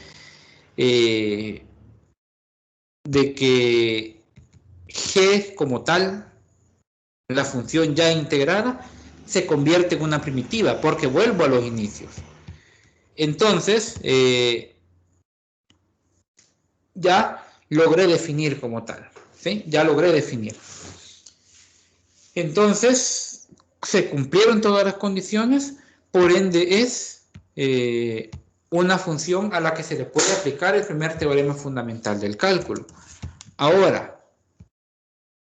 G como tal, la función ya integrada, se convierte en una primitiva porque vuelvo a los inicios. Entonces, ya logré definir como tal, ¿sí? Ya logré definir. Entonces, se cumplieron todas las condiciones, por ende es una función a la que se le puede aplicar el primer teorema fundamental del cálculo. Ahora,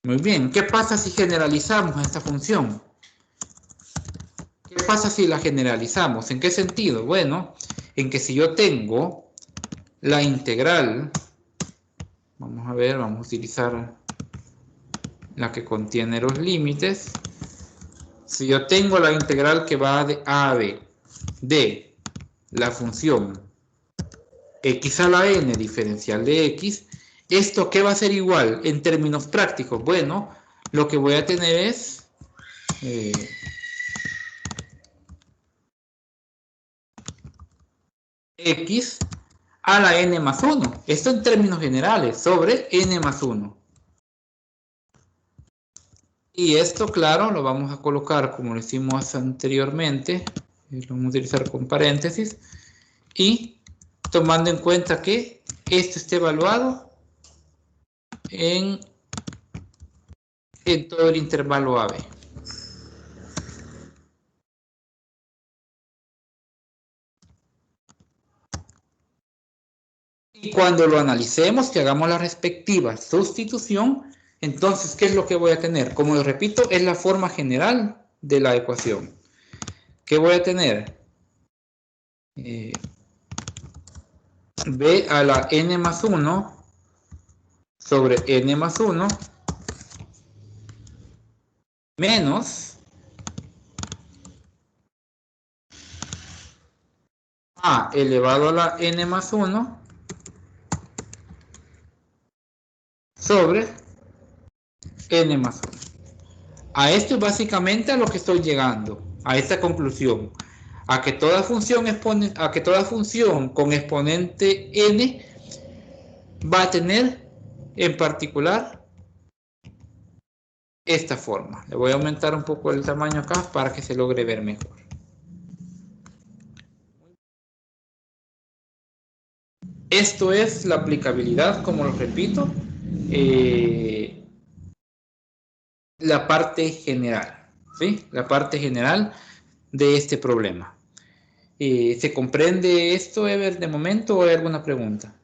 muy bien, ¿qué pasa si generalizamos esta función? ¿Qué pasa si la generalizamos? ¿En qué sentido? Bueno, en que si yo tengo la integral, vamos a ver, vamos a utilizar la que contiene los límites. Si yo tengo la integral que va de a a b de la función x a la n diferencial de x, ¿esto qué va a ser igual en términos prácticos? Bueno, lo que voy a tener es x a la n más 1. Esto en términos generales, sobre n más 1. Y esto, claro, lo vamos a colocar como lo hicimos anteriormente. Lo vamos a utilizar con paréntesis. Y tomando en cuenta que esto esté evaluado en todo el intervalo AB. Y cuando lo analicemos, que hagamos la respectiva sustitución, entonces, ¿qué es lo que voy a tener? Como lo repito, es la forma general de la ecuación. ¿Qué voy a tener? B a la n más 1 sobre n más 1 menos a elevado a la n más 1 sobre n más 1. A esto es básicamente a lo que estoy llegando, a esta conclusión, a que toda función con exponente n va a tener en particular esta forma. Le voy a aumentar un poco el tamaño acá para que se logre ver mejor. Esto es la aplicabilidad, como lo repito, la parte general, ¿sí? La parte general de este problema. ¿Se comprende esto, Ever, de momento, o hay alguna pregunta?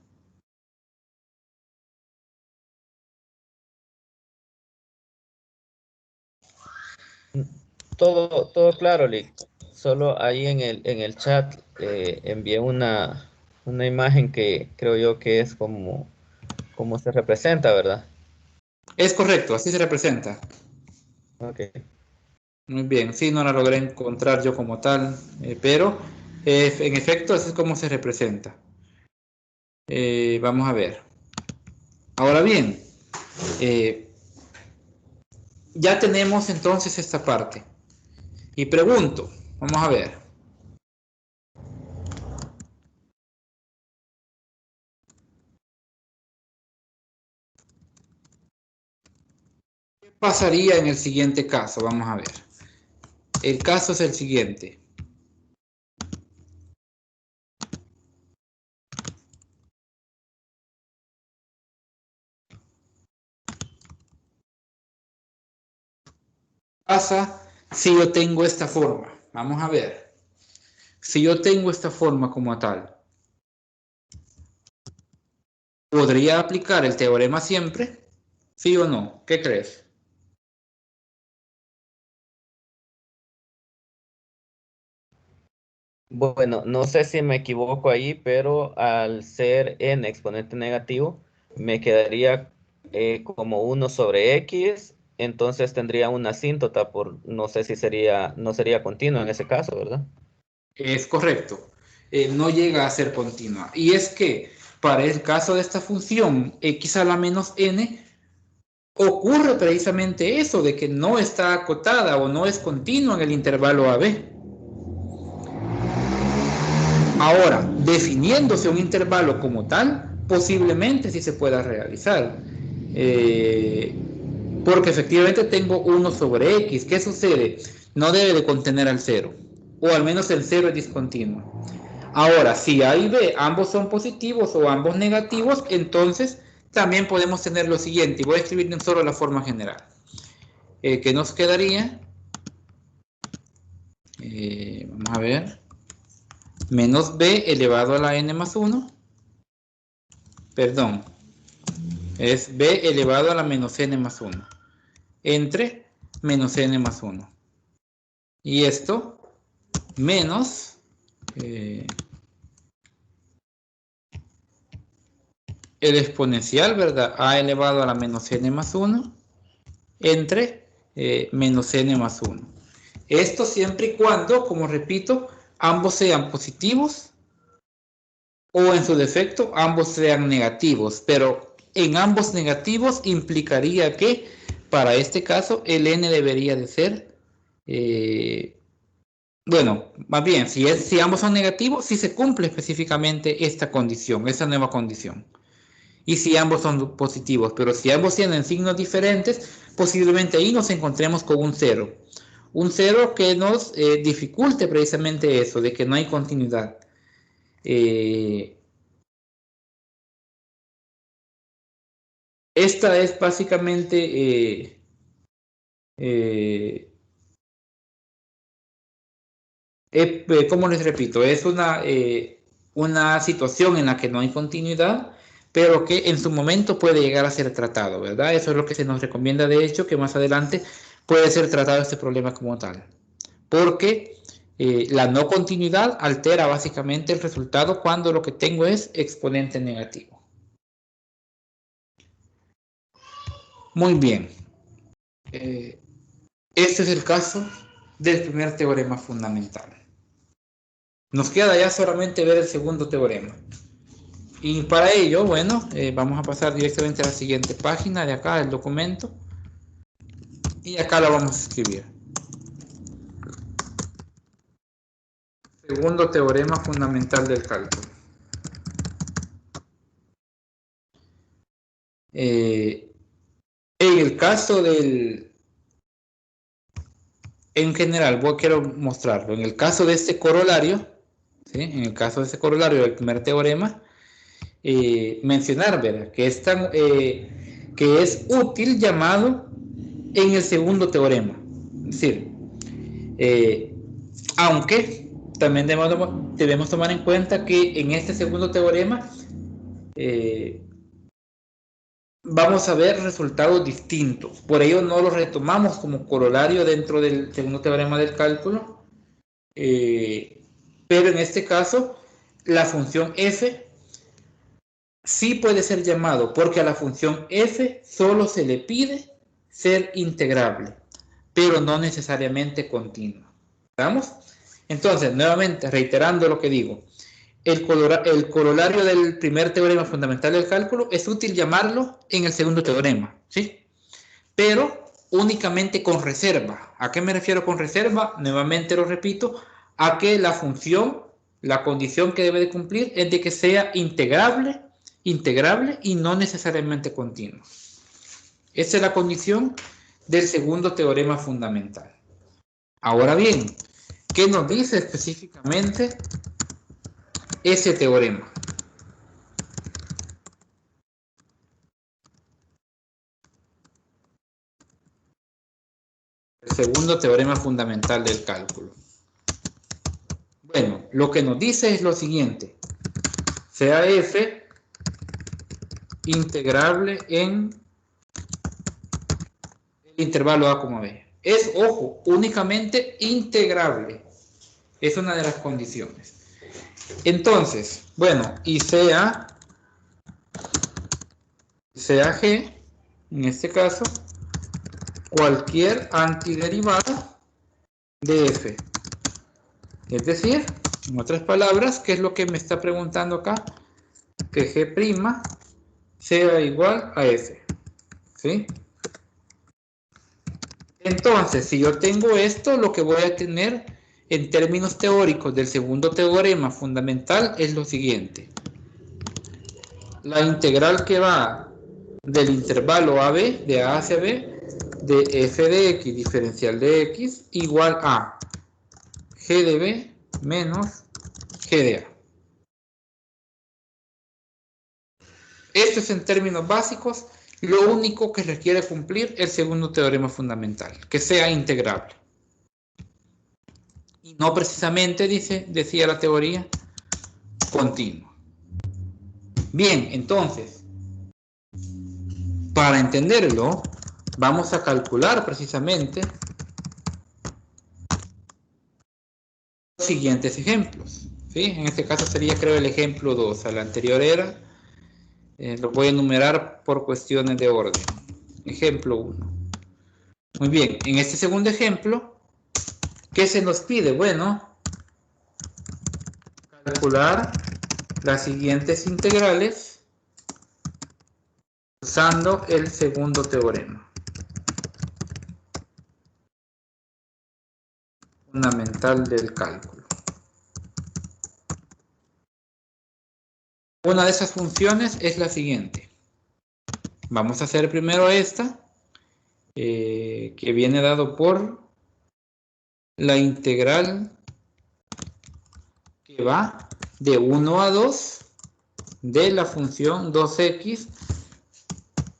Todo claro, Lick. Solo ahí en el chat envié una imagen que creo yo que es como se representa, ¿verdad? Es correcto, así se representa. Ok. Muy bien, sí, no la logré encontrar yo como tal, pero en efecto así es como se representa. Vamos a ver. Ahora bien, ya tenemos entonces esta parte. Y pregunto, vamos a ver. ¿Qué pasaría en el siguiente caso? Vamos a ver. El caso es el siguiente. Pasa si yo tengo esta forma. Vamos a ver. Si yo tengo esta forma como tal, ¿podría aplicar el teorema siempre? ¿Sí o no? ¿Qué crees? Bueno, no sé si me equivoco ahí, pero al ser n exponente negativo, me quedaría como 1 sobre X, entonces tendría una asíntota por, no sé si sería, no sería continua en ese caso, ¿verdad? Es correcto. No llega a ser continua. Y es que para el caso de esta función x a la menos n, ocurre precisamente eso, de que no está acotada o no es continua en el intervalo AB. Ahora, definiéndose un intervalo como tal, posiblemente sí se pueda realizar. Porque efectivamente tengo 1 sobre x. ¿Qué sucede? No debe de contener al 0. O al menos el 0 es discontinuo. Ahora, si A y B ambos son positivos o ambos negativos, entonces también podemos tener lo siguiente. Y voy a escribir en solo la forma general. ¿Qué nos quedaría? Vamos a ver. Menos B elevado a la n más 1. Perdón. Es B elevado a la menos n más 1. Entre menos n más 1. Y esto menos el exponencial, ¿verdad? A elevado a la menos n más 1 entre menos n más 1. Esto siempre y cuando, como repito, ambos sean positivos o en su defecto ambos sean negativos. Pero en ambos negativos implicaría que para este caso el n debería de ser, bueno, más bien, si ambos son negativos, si se cumple específicamente esta condición, esa nueva condición. Y si ambos son positivos, pero si ambos tienen signos diferentes, posiblemente ahí nos encontremos con un 0. Un 0 que nos dificulte precisamente eso, de que no hay continuidad. Esta es básicamente, como les repito, es una situación en la que no hay continuidad, pero que en su momento puede llegar a ser tratado, ¿verdad? Eso es lo que se nos recomienda, de hecho, que más adelante puede ser tratado este problema como tal. Porque la no continuidad altera básicamente el resultado cuando lo que tengo es exponente negativo. Muy bien. Este es el caso del primer teorema fundamental. Nos queda ya solamente ver el segundo teorema. Y para ello, bueno, vamos a pasar directamente a la siguiente página de acá, del documento. Y acá la vamos a escribir. Segundo teorema fundamental del cálculo. En el caso del... En general, quiero mostrarlo. En el caso de este corolario, ¿sí? En el caso de este corolario del primer teorema, mencionar, ¿verdad? Que es útil llamado en el segundo teorema. Es decir, aunque también debemos tomar en cuenta que en este segundo teorema vamos a ver resultados distintos. Por ello no los retomamos como corolario dentro del segundo teorema del cálculo. Pero en este caso, la función f sí puede ser llamado, porque a la función f solo se le pide ser integrable, pero no necesariamente continua. ¿Estamos? Entonces, nuevamente, reiterando lo que digo, el corolario del primer teorema fundamental del cálculo es útil llamarlo en el segundo teorema, ¿sí? Pero únicamente con reserva. ¿A qué me refiero con reserva? Nuevamente lo repito, a que la función, la condición que debe de cumplir es de que sea integrable y no necesariamente continua. Esa es la condición del segundo teorema fundamental. Ahora bien, ¿qué nos dice específicamente ese teorema? El segundo teorema fundamental del cálculo. Bueno, lo que nos dice es lo siguiente. Sea f integrable en el intervalo a, b. Es, ojo, únicamente integrable. Es una de las condiciones. Entonces, bueno, y sea G en este caso, cualquier antiderivada de f. Es decir, en otras palabras, ¿qué es lo que me está preguntando acá? Que g' sea igual a f. ¿Sí? Entonces, si yo tengo esto, lo que voy a tener en términos teóricos del segundo teorema fundamental es lo siguiente. La integral que va del intervalo AB, de A hacia B, de f de x diferencial de x igual a g de b menos g de a. Esto es en términos básicos lo único que requiere cumplir el segundo teorema fundamental, que sea integrable. Y no precisamente, decía la teoría, continuo. Bien, entonces, para entenderlo, vamos a calcular precisamente los siguientes ejemplos. ¿Sí? En este caso sería, creo, el ejemplo 2. El anterior era, lo voy a enumerar por cuestiones de orden. Ejemplo 1. Muy bien, en este segundo ejemplo, ¿qué se nos pide? Bueno, calcular las siguientes integrales usando el segundo teorema fundamental del cálculo. Una de esas funciones es la siguiente. Vamos a hacer primero esta, que viene dado por la integral que va de 1 a 2 de la función 2x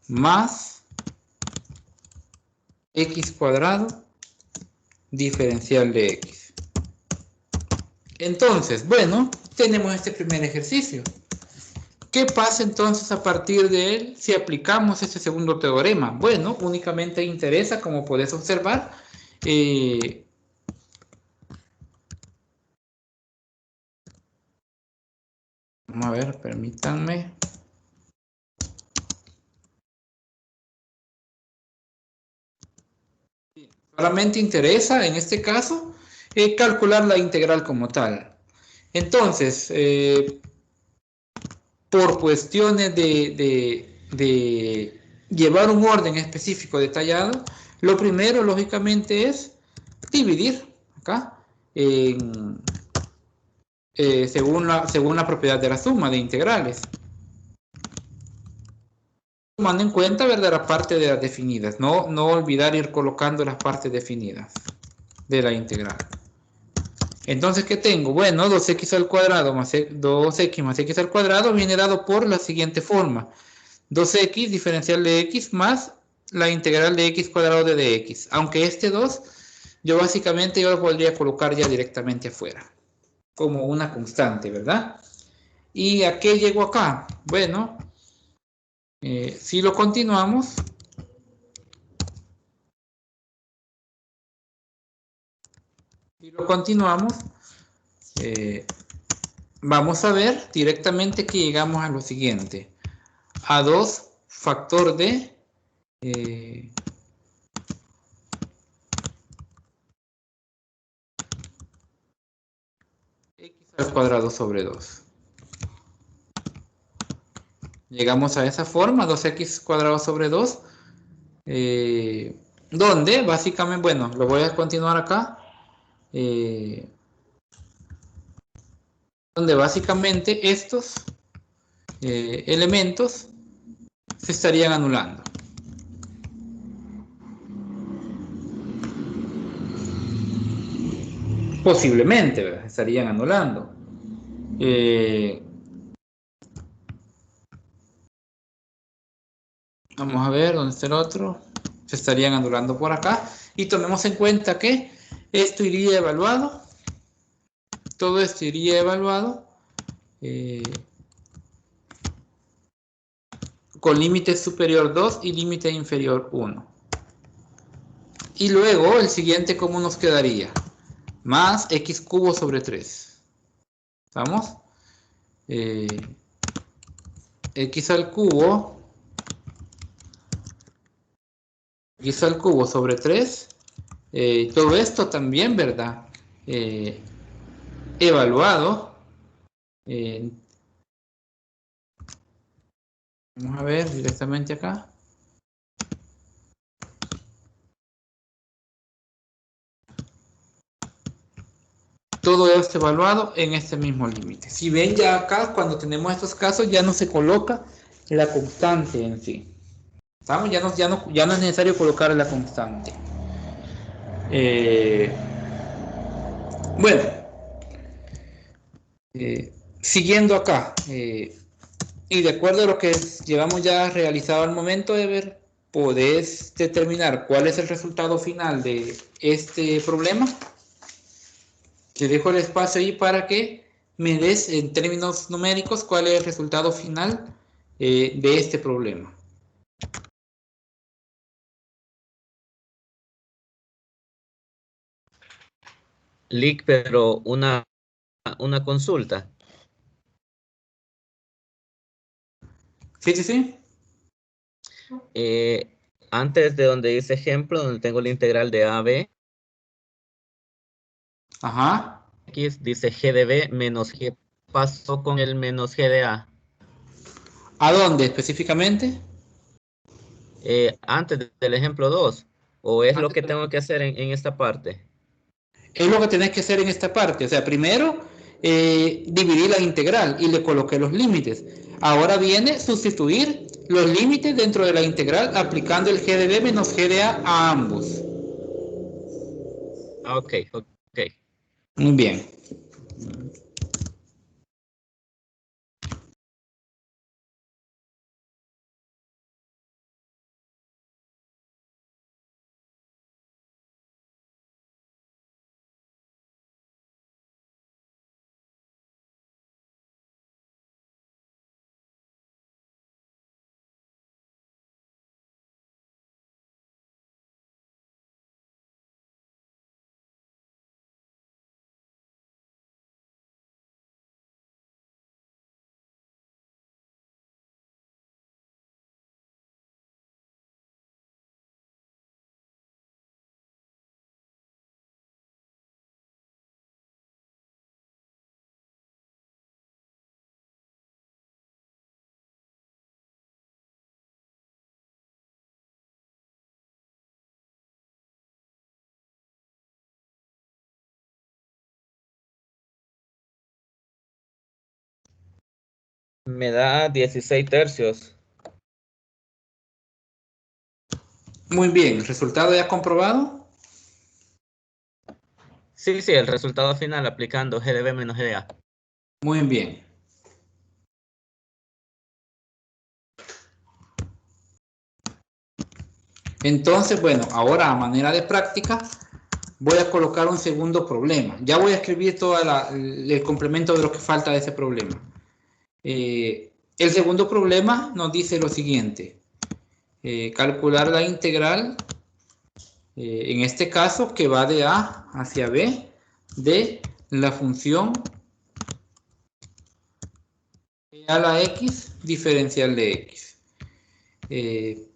más x cuadrado diferencial de x. Entonces, bueno, tenemos este primer ejercicio. ¿Qué pasa entonces a partir de él si aplicamos este segundo teorema? Bueno, únicamente interesa, como puedes observar, vamos a ver, permítanme. Solamente interesa, en este caso, calcular la integral como tal. Entonces, por cuestiones de llevar un orden específico detallado, lo primero, lógicamente, es dividir acá según la propiedad de la suma de integrales. Tomando en cuenta, ¿verdad?, la parte de las definidas. No olvidar ir colocando las partes definidas de la integral. Entonces, ¿qué tengo? Bueno, 2x al cuadrado más 2x más x al cuadrado viene dado por la siguiente forma. 2x diferencial de x más la integral de x cuadrado de dx. Aunque este 2, yo lo podría colocar ya directamente afuera, como una constante, ¿verdad? ¿Y a qué llego acá? Bueno, si lo continuamos, vamos a ver directamente que llegamos a lo siguiente. A 2 factor de x al cuadrado sobre 2. Llegamos a esa forma, 2x cuadrado sobre 2, donde básicamente, bueno, lo voy a continuar acá, donde básicamente estos elementos se estarían anulando. Posiblemente, ¿verdad?, estarían anulando. Vamos a ver dónde está el otro. Se estarían anulando por acá. Y tomemos en cuenta que esto iría evaluado. Todo esto iría evaluado con límite superior 2 y límite inferior 1. Y luego el siguiente, ¿cómo nos quedaría? Más x cubo sobre 3. ¿Estamos? X al cubo X al cubo sobre 3. Todo esto también, ¿verdad? Evaluado. Vamos a ver directamente acá. Todo esto evaluado en este mismo límite. Si ven ya acá, cuando tenemos estos casos, ya no se coloca la constante en sí. ¿Estamos? Ya no es necesario colocar la constante. Bueno, siguiendo acá, y de acuerdo a lo que llevamos ya realizado al momento de ver, ¿podés determinar cuál es el resultado final de este problema? Te dejo el espacio ahí para que me des en términos numéricos cuál es el resultado final de este problema. Lick, pero una consulta. Sí, sí, sí. Eh, Antes de donde dice ejemplo, donde tengo la integral de a b, Ajá. x dice g de b menos g. Paso con el menos g de a. ¿A dónde específicamente? Antes del ejemplo 2, o es lo Antes que de- tengo que hacer en esta parte. Es lo que tenés que hacer en esta parte. O sea, primero dividir la integral y le coloqué los límites. Ahora viene sustituir los límites dentro de la integral aplicando el g de b menos g de a ambos. Ah, ok, ok. Muy bien. Me da 16 tercios. Muy bien. ¿Resultado ya comprobado? Sí, sí, el resultado final aplicando g de b menos g de a. Muy bien. Entonces, bueno, ahora a manera de práctica voy a colocar un segundo problema. Ya voy a escribir todo el complemento de lo que falta de ese problema. El segundo problema nos dice lo siguiente. Calcular la integral, en este caso, que va de A hacia B, de la función a la X diferencial de X.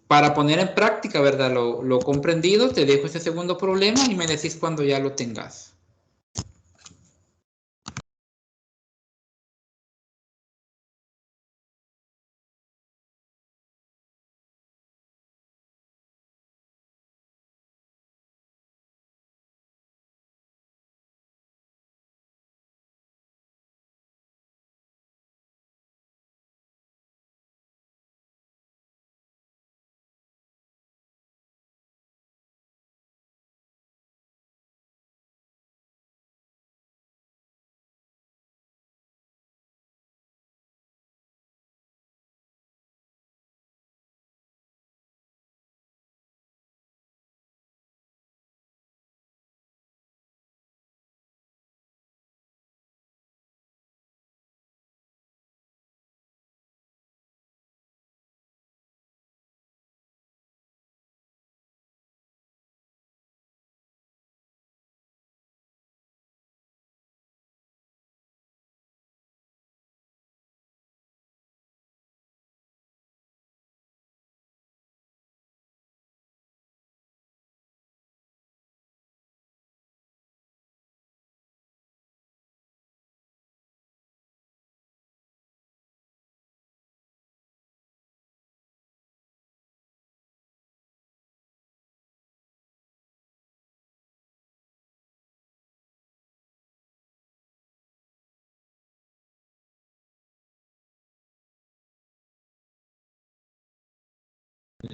Para poner en práctica, ¿verdad? Lo comprendido, te dejo ese segundo problema y me decís cuando ya lo tengas.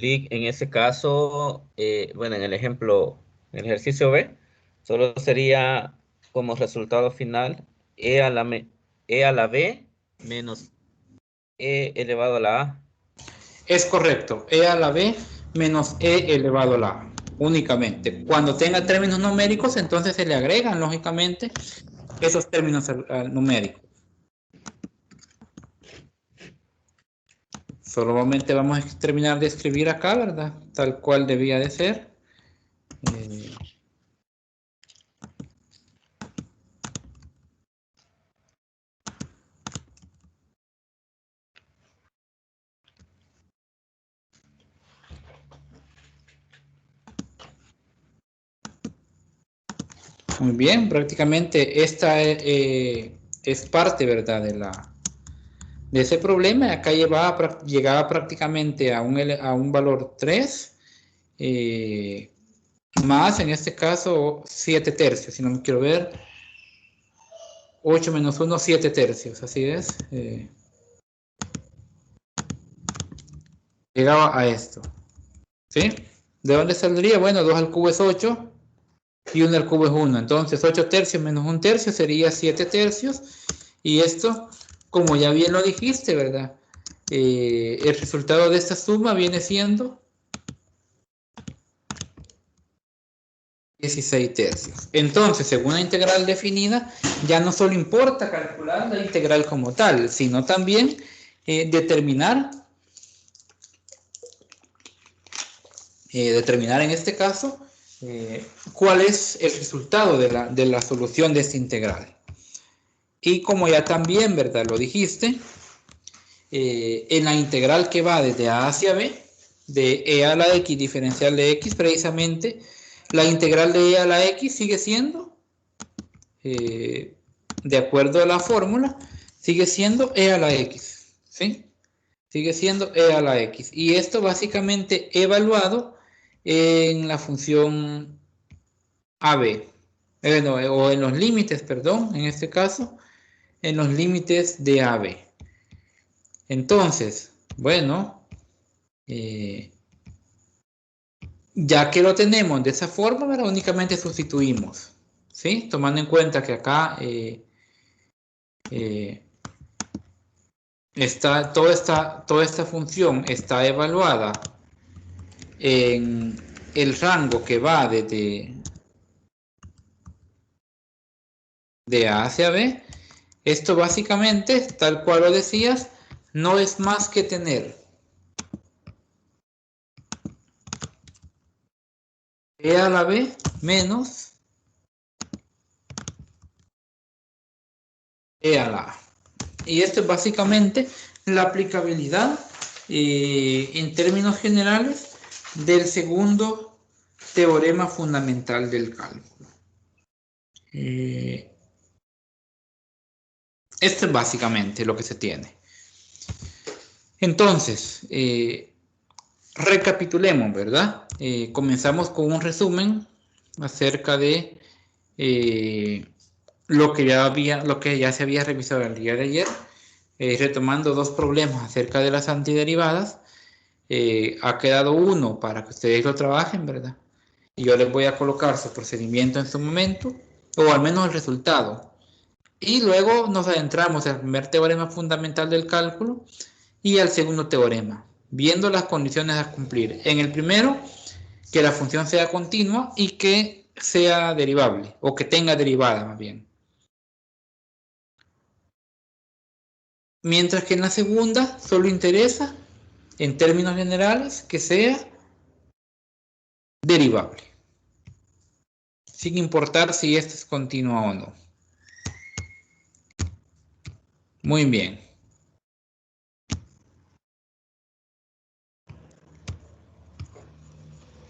En ese caso, bueno, en el ejemplo, en el ejercicio B, solo sería como resultado final e a la b menos e elevado a la a. Es correcto, e a la b menos e elevado a la a, únicamente. Cuando tenga términos numéricos, entonces se le agregan, lógicamente, esos términos numéricos. Solamente vamos a terminar de escribir acá, ¿verdad? Tal cual debía de ser. Muy bien, prácticamente esta es parte, ¿verdad? De ese problema. Acá llegaba prácticamente a un valor 3, más en este caso 7 tercios, si no me quiero ver, 8 menos 1, 7 tercios, así es. Llegaba a esto, ¿sí? ¿De dónde saldría? Bueno, 2 al cubo es 8 y 1 al cubo es 1. Entonces 8 tercios menos 1 tercio sería 7 tercios. Y esto, como ya bien lo dijiste, ¿verdad? El resultado de esta suma viene siendo 16 tercios. Entonces, según la integral definida, ya no solo importa calcular la integral como tal, sino también determinar en este caso cuál es el resultado de la solución de esta integral. Y como ya también, ¿verdad? Lo dijiste, en la integral que va desde A hacia B, de e a la x diferencial de x, precisamente, la integral de e a la x sigue siendo, de acuerdo a la fórmula, sigue siendo e a la x, ¿sí? Sigue siendo e a la x. Y esto básicamente evaluado en la función AB, no, o en los límites, perdón, en este caso, en los límites de AB. Entonces, bueno, ya que lo tenemos de esa forma, ¿verdad? Únicamente sustituimos, ¿sí? Tomando en cuenta que acá toda esta función está evaluada en el rango que va de A hacia B. Esto básicamente, tal cual lo decías, no es más que tener E a la B menos E a la A. Y esto es básicamente la aplicabilidad en términos generales del segundo teorema fundamental del cálculo. Esto es básicamente lo que se tiene. Entonces, recapitulemos, ¿verdad? Comenzamos con un resumen acerca de lo que ya se había revisado el día de ayer, retomando dos problemas acerca de las antiderivadas. Ha quedado uno para que ustedes lo trabajen, ¿verdad? Y yo les voy a colocar su procedimiento en su momento, o al menos el resultado. Y luego nos adentramos al primer teorema fundamental del cálculo y al segundo teorema, viendo las condiciones a cumplir. En el primero, que la función sea continua y que sea derivable, o que tenga derivada más bien. Mientras que en la segunda solo interesa, en términos generales, que sea derivable, sin importar si esta es continua o no. Muy bien.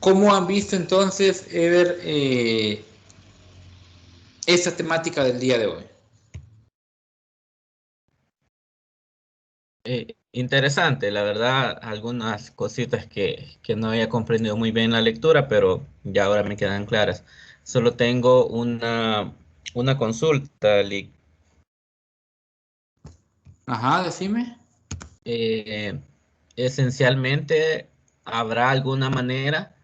¿Cómo han visto entonces, Ever, esta temática del día de hoy? Interesante, la verdad, algunas cositas que no había comprendido muy bien la lectura, pero ya ahora me quedan claras. Solo tengo una consulta, Lick. Ajá, decime. Eh, Esencialmente, ¿habrá alguna manera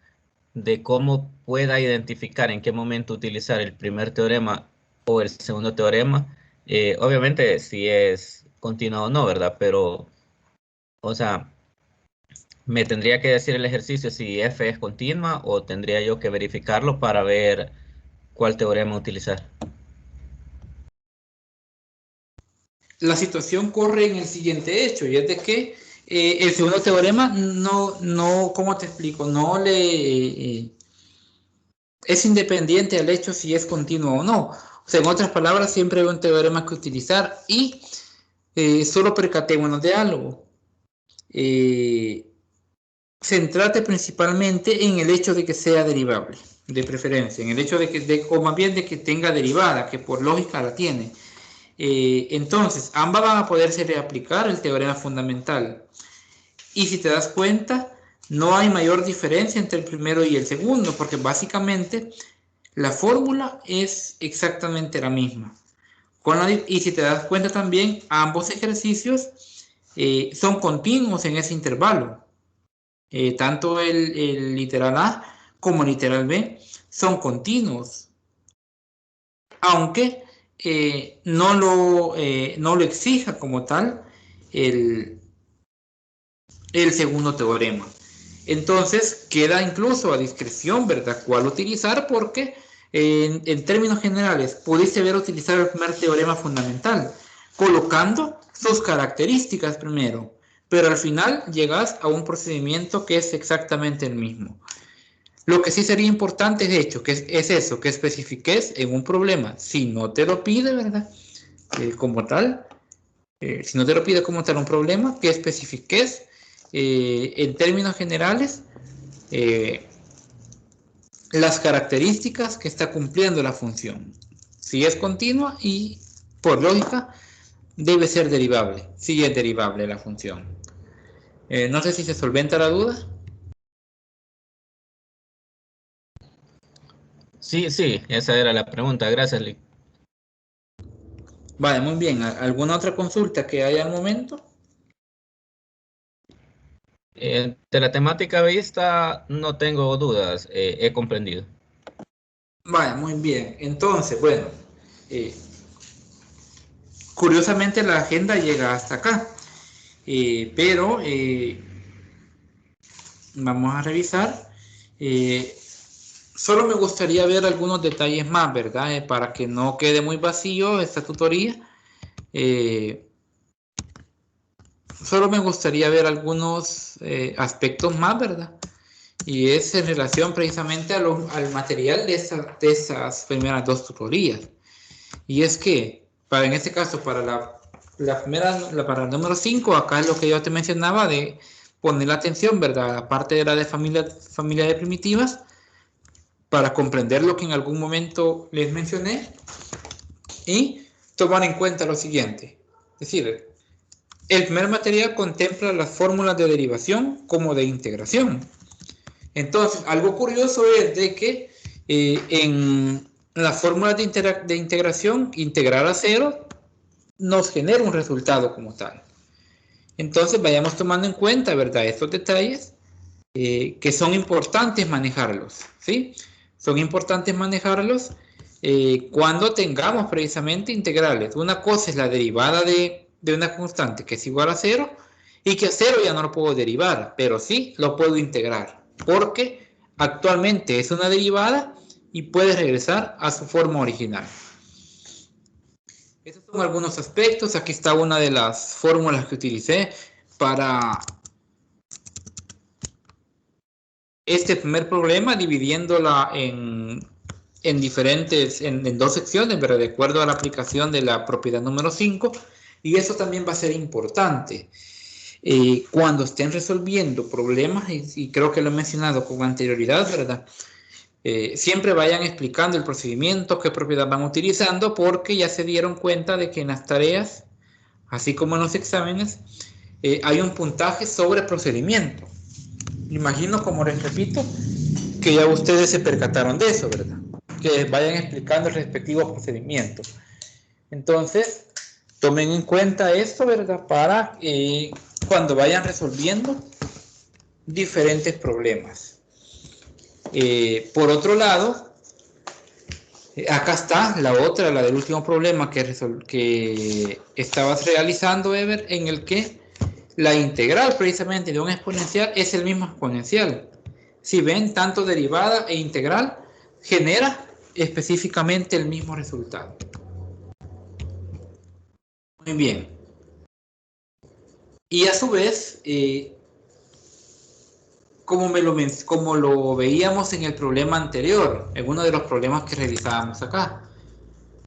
de cómo pueda identificar en qué momento utilizar el primer teorema o el segundo teorema? Obviamente si es continuo o no, ¿verdad? Pero, o sea, me tendría que decir el ejercicio si f es continua o tendría yo que verificarlo para ver cuál teorema utilizar. La situación corre en el siguiente hecho, y es de que el segundo teorema no, ¿cómo te explico? No es independiente al hecho si es continuo o no. O sea, en otras palabras, siempre hay un teorema que utilizar y solo percatémonos de algo. Centrate principalmente en el hecho de que sea derivable, de preferencia, en el hecho de que, o más bien de que tenga derivada, que por lógica la tiene. Entonces, ambas van a poderse reaplicar el teorema fundamental. Y si te das cuenta, no hay mayor diferencia entre el primero y el segundo, porque básicamente la fórmula es exactamente la misma. Y si te das cuenta también, ambos ejercicios son continuos en ese intervalo. Tanto el literal A como el literal B son continuos, aunque no lo exija como tal el segundo teorema. Entonces queda incluso a discreción, ¿verdad?, cuál utilizar, porque en términos generales pudiste haber utilizado el primer teorema fundamental, colocando sus características primero, pero al final llegas a un procedimiento que es exactamente el mismo. Lo que sí sería importante, de hecho, que es eso, que especifiques en un problema, si no te lo pide, ¿verdad?, como tal, si no te lo pide como tal un problema, que especifiques en términos generales las características que está cumpliendo la función. Si es continua y, por lógica, debe ser derivable, si es derivable la función. No sé si se solventa la duda. Sí, sí, esa era la pregunta. Gracias, Lick. Vale, muy bien. ¿Alguna otra consulta que haya al momento? De la temática vista no tengo dudas, he comprendido. Vale, muy bien. Entonces, bueno, eh, curiosamente la agenda llega hasta acá, pero vamos a revisar. Solo me gustaría ver algunos detalles más, ¿verdad? Para que no quede muy vacío esta tutoría. Solo me gustaría ver algunos aspectos más, ¿verdad? Y es en relación precisamente al material de esas primeras dos tutorías. Y es que, en este caso, para para el número 5, acá es lo que yo te mencionaba de poner la atención, ¿verdad? Aparte de la de familia de primitivas, para comprender lo que en algún momento les mencioné y tomar en cuenta lo siguiente. Es decir, el primer material contempla las fórmulas de derivación como de integración. Entonces, algo curioso es de que en las fórmulas de integración, integrar a cero nos genera un resultado como tal. Entonces, vayamos tomando en cuenta, ¿verdad?, estos detalles que son importantes manejarlos, ¿sí? Son importantes manejarlos cuando tengamos precisamente integrales. Una cosa es la derivada de una constante que es igual a cero y que a cero ya no lo puedo derivar, pero sí lo puedo integrar porque actualmente es una derivada y puede regresar a su forma original. Estos son algunos aspectos. Aquí está una de las fórmulas que utilicé para este primer problema, dividiéndola en dos secciones, pero de acuerdo a la aplicación de la propiedad número 5, y eso también va a ser importante. Cuando estén resolviendo problemas, y creo que lo he mencionado con anterioridad, ¿verdad? Siempre vayan explicando el procedimiento, qué propiedad van utilizando, porque ya se dieron cuenta de que en las tareas, así como en los exámenes, hay un puntaje sobre procedimiento. Imagino, como les repito, que ya ustedes se percataron de eso, ¿verdad? Que vayan explicando el respectivo procedimiento. Entonces, tomen en cuenta esto, ¿verdad? Para cuando vayan resolviendo, diferentes problemas. Por otro lado, acá está la otra, la del último problema que estabas realizando, Ever, en el que la integral precisamente de un exponencial es el mismo exponencial. Si ven, tanto derivada e integral genera específicamente el mismo resultado. Muy bien. Y a su vez, como lo veíamos en el problema anterior, en uno de los problemas que realizábamos acá,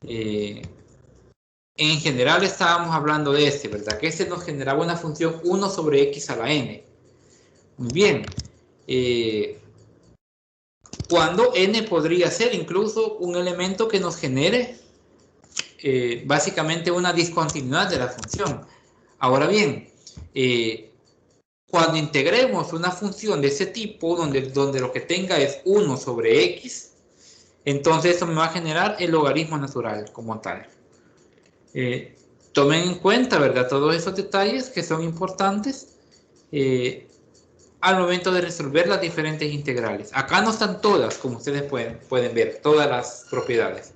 en general estábamos hablando de este, ¿verdad? Que este nos generaba una función 1 sobre x a la n. Muy bien. Cuando n podría ser incluso un elemento que nos genere básicamente una discontinuidad de la función. Ahora bien, cuando integremos una función de ese tipo, donde lo que tenga es 1 sobre x, entonces eso me va a generar el logaritmo natural como tal. Tomen en cuenta, ¿verdad? Todos esos detalles que son importantes al momento de resolver las diferentes integrales. Acá no están todas, como ustedes pueden ver, todas las propiedades.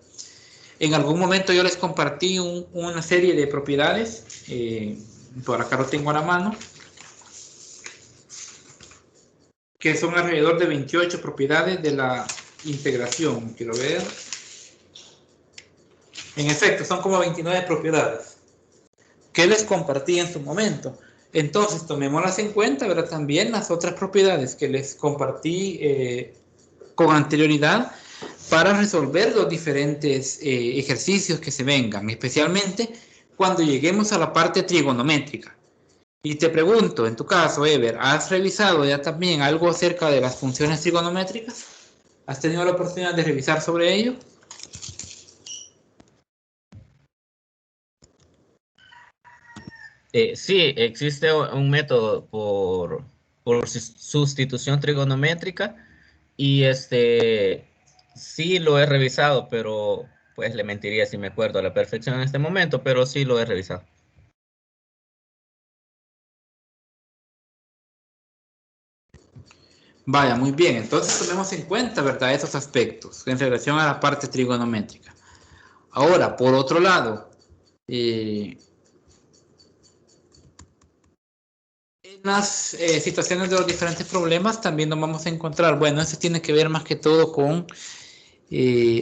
En algún momento yo les compartí una serie de propiedades, por acá lo tengo a la mano, que son alrededor de 28 propiedades de la integración. Quiero ver. En efecto, son como 29 propiedades que les compartí en su momento. Entonces, tomémoslas en cuenta, ¿verdad? También las otras propiedades que les compartí con anterioridad para resolver los diferentes ejercicios que se vengan, especialmente cuando lleguemos a la parte trigonométrica. Y te pregunto, en tu caso, Ever, ¿has revisado ya también algo acerca de las funciones trigonométricas? ¿Has tenido la oportunidad de revisar sobre ello? Sí, existe un método por sustitución trigonométrica y sí lo he revisado, pero pues le mentiría si me acuerdo a la perfección en este momento, pero sí lo he revisado. Vaya, muy bien. Entonces tomemos en cuenta, ¿verdad?, esos aspectos en relación a la parte trigonométrica. Ahora, por otro lado, en las situaciones de los diferentes problemas también nos vamos a encontrar, bueno, eso tiene que ver más que todo con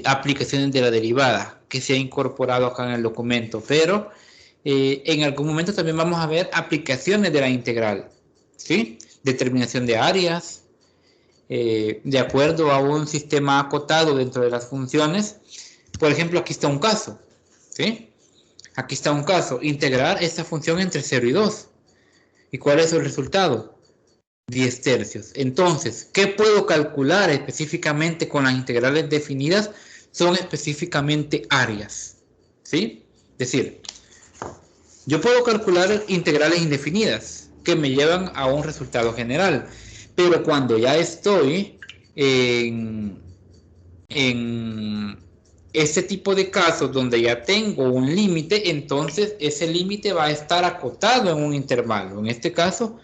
aplicaciones de la derivada que se ha incorporado acá en el documento, pero en algún momento también vamos a ver aplicaciones de la integral, ¿sí? Determinación de áreas, de acuerdo a un sistema acotado dentro de las funciones. Por ejemplo, aquí está un caso, ¿sí? Aquí está un caso, integrar esta función entre 0 y 2. ¿Y cuál es el resultado? 10 tercios. Entonces, ¿qué puedo calcular específicamente con las integrales definidas? Son específicamente áreas, ¿sí? Es decir, yo puedo calcular integrales indefinidas que me llevan a un resultado general, pero cuando ya estoy en este tipo de casos donde ya tengo un límite, entonces ese límite va a estar acotado en un intervalo. En este caso,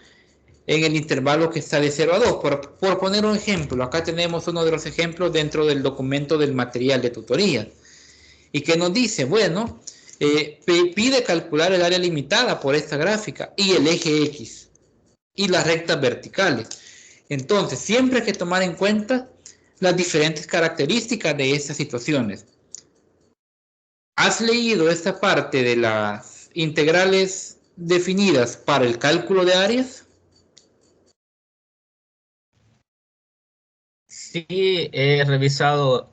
en el intervalo que está de 0 a 2. Por poner un ejemplo, acá tenemos uno de los ejemplos dentro del documento del material de tutoría. ¿Y qué nos dice? Bueno, pide calcular el área limitada por esta gráfica y el eje X y las rectas verticales. Entonces, siempre hay que tomar en cuenta las diferentes características de estas situaciones. ¿Has leído esta parte de las integrales definidas para el cálculo de áreas? Sí, he revisado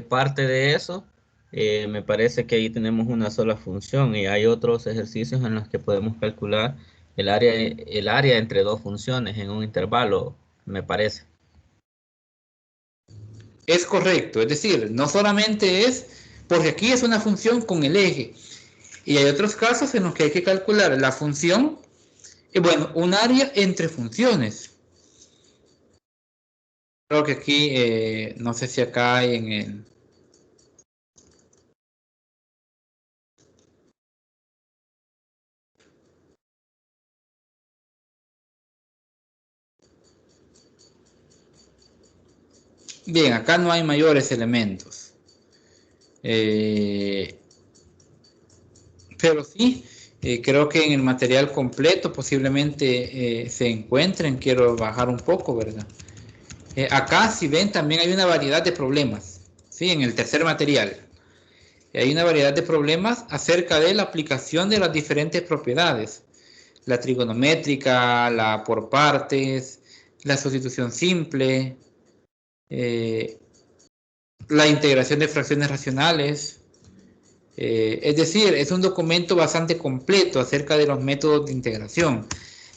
parte de eso. Me parece que ahí tenemos una sola función y hay otros ejercicios en los que podemos calcular el área entre dos funciones en un intervalo, me parece. Es correcto, es decir, no solamente es, porque aquí es una función con el eje, y hay otros casos en los que hay que calcular la función, bueno, un área entre funciones. Creo que aquí, no sé si acá hay en el... Bien, acá no hay mayores elementos. Pero sí, creo que en el material completo posiblemente se encuentren. Quiero bajar un poco, ¿verdad? Acá, si ven, también hay una variedad de problemas, ¿sí? En el tercer material. Hay una variedad de problemas acerca de la aplicación de las diferentes propiedades. La trigonométrica, la por partes, la sustitución simple, la integración de fracciones racionales. Es decir, es un documento bastante completo acerca de los métodos de integración,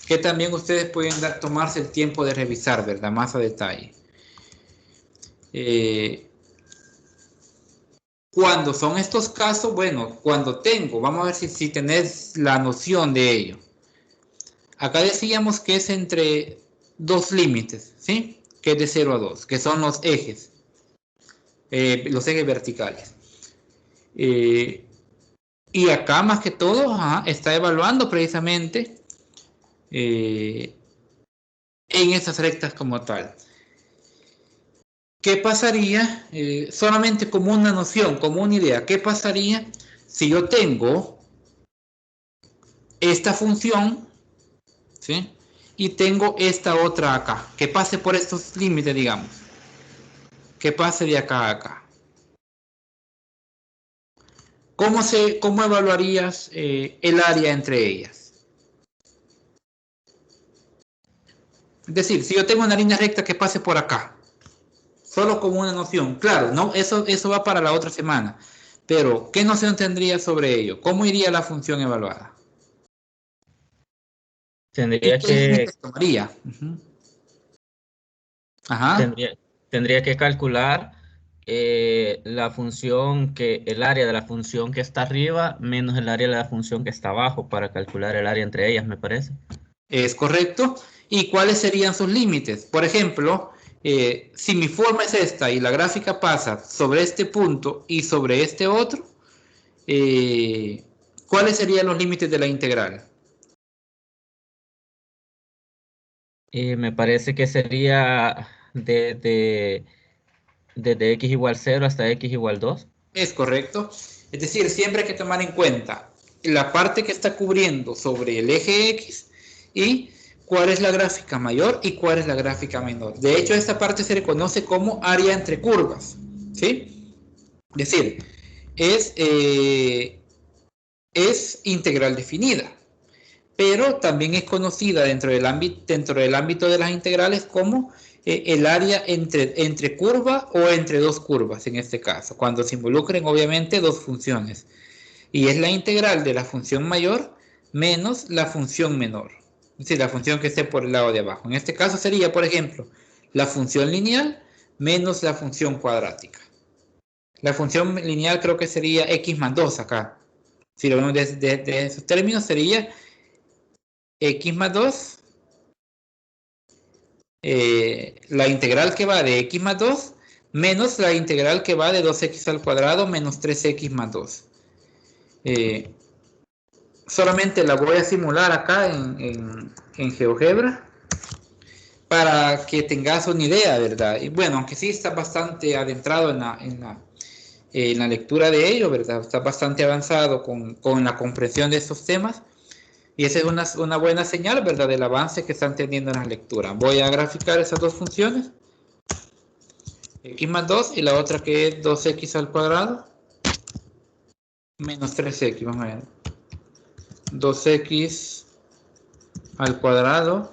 que también ustedes pueden tomarse el tiempo de revisar, ¿verdad? Más a detalle. Cuando son estos casos, bueno, cuando tengo, vamos a ver si tenés la noción de ello. Acá decíamos que es entre dos límites, ¿sí? Que es de 0 a 2, que son los ejes verticales. Y acá más que todo está evaluando precisamente en esas rectas como tal. ¿Qué pasaría? Solamente como una noción, como una idea, ¿qué pasaría si yo tengo esta función, ¿sí? Y tengo esta otra acá, que pase por estos límites, digamos, que pase de acá a acá? ¿Cómo evaluarías el área entre ellas? Es decir, si yo tengo una línea recta que pase por acá, solo como una noción, claro, no, eso va para la otra semana, pero ¿qué noción tendría sobre ello? ¿Cómo iría la función evaluada? ¿Y Tendría qué que, límites tomaría? Ajá. tendría, tendría que calcular el área de la función que está arriba menos el área de la función que está abajo para calcular el área entre ellas, me parece. Es correcto. ¿Y cuáles serían sus límites? Por ejemplo, si mi forma es esta y la gráfica pasa sobre este punto y sobre este otro, ¿cuáles serían los límites de la integral? Me parece que sería desde x igual 0 hasta x igual 2. Es correcto. Es decir, siempre hay que tomar en cuenta la parte que está cubriendo sobre el eje X y cuál es la gráfica mayor y cuál es la gráfica menor. De hecho, esta parte se le conoce como área entre curvas, ¿sí? Es decir, es integral definida, pero también es conocida dentro del ámbito de las integrales como el área entre curva o entre dos curvas, en este caso, cuando se involucren obviamente dos funciones. Y es la integral de la función mayor menos la función menor. Es decir, la función que esté por el lado de abajo. En este caso sería, por ejemplo, la función lineal menos la función cuadrática. La función lineal creo que sería x más 2 acá. Si lo vemos de esos términos, sería x más 2, la integral que va de x más 2, menos la integral que va de 2x al cuadrado menos 3x más 2. Solamente la voy a simular acá en GeoGebra para que tengas una idea, ¿verdad? Y bueno, aunque sí está bastante adentrado en la lectura de ello, ¿verdad? Está bastante avanzado con la comprensión de estos temas. Y esa es una buena señal, ¿verdad? Del avance que están teniendo en la lectura. Voy a graficar esas dos funciones. X más 2 y la otra que es 2x al cuadrado menos 3x. Vamos a ver. 2x al cuadrado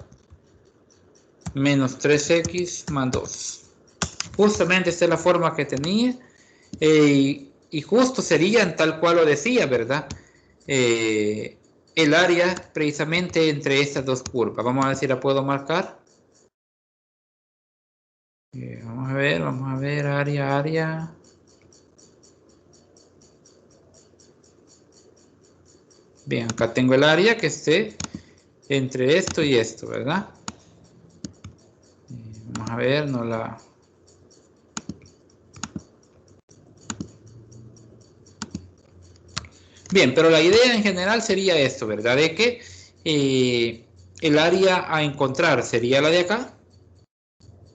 menos 3x más 2. Justamente esta es la forma que tenía. Y justo serían tal cual lo decía, ¿verdad? El área precisamente entre estas dos curvas. Vamos a ver si la puedo marcar. Vamos a ver, área. Bien, acá tengo el área que esté entre esto y esto, ¿verdad? Vamos a ver, no la... Bien, pero la idea en general sería esto, ¿verdad? De que el área a encontrar sería la de acá.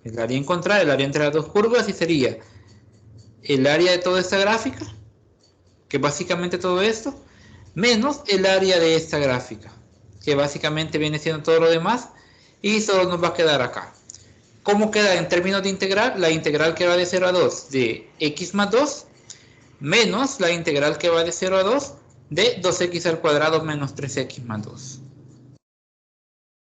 El área encontrar, el área entre las dos curvas, y sería el área de toda esta gráfica, que básicamente todo esto, menos el área de esta gráfica, que básicamente viene siendo todo lo demás, y solo nos va a quedar acá. ¿Cómo queda en términos de integral? La integral que va de 0 a 2 de x más 2, menos la integral que va de 0 a 2 de 2x al cuadrado menos 3x más 2.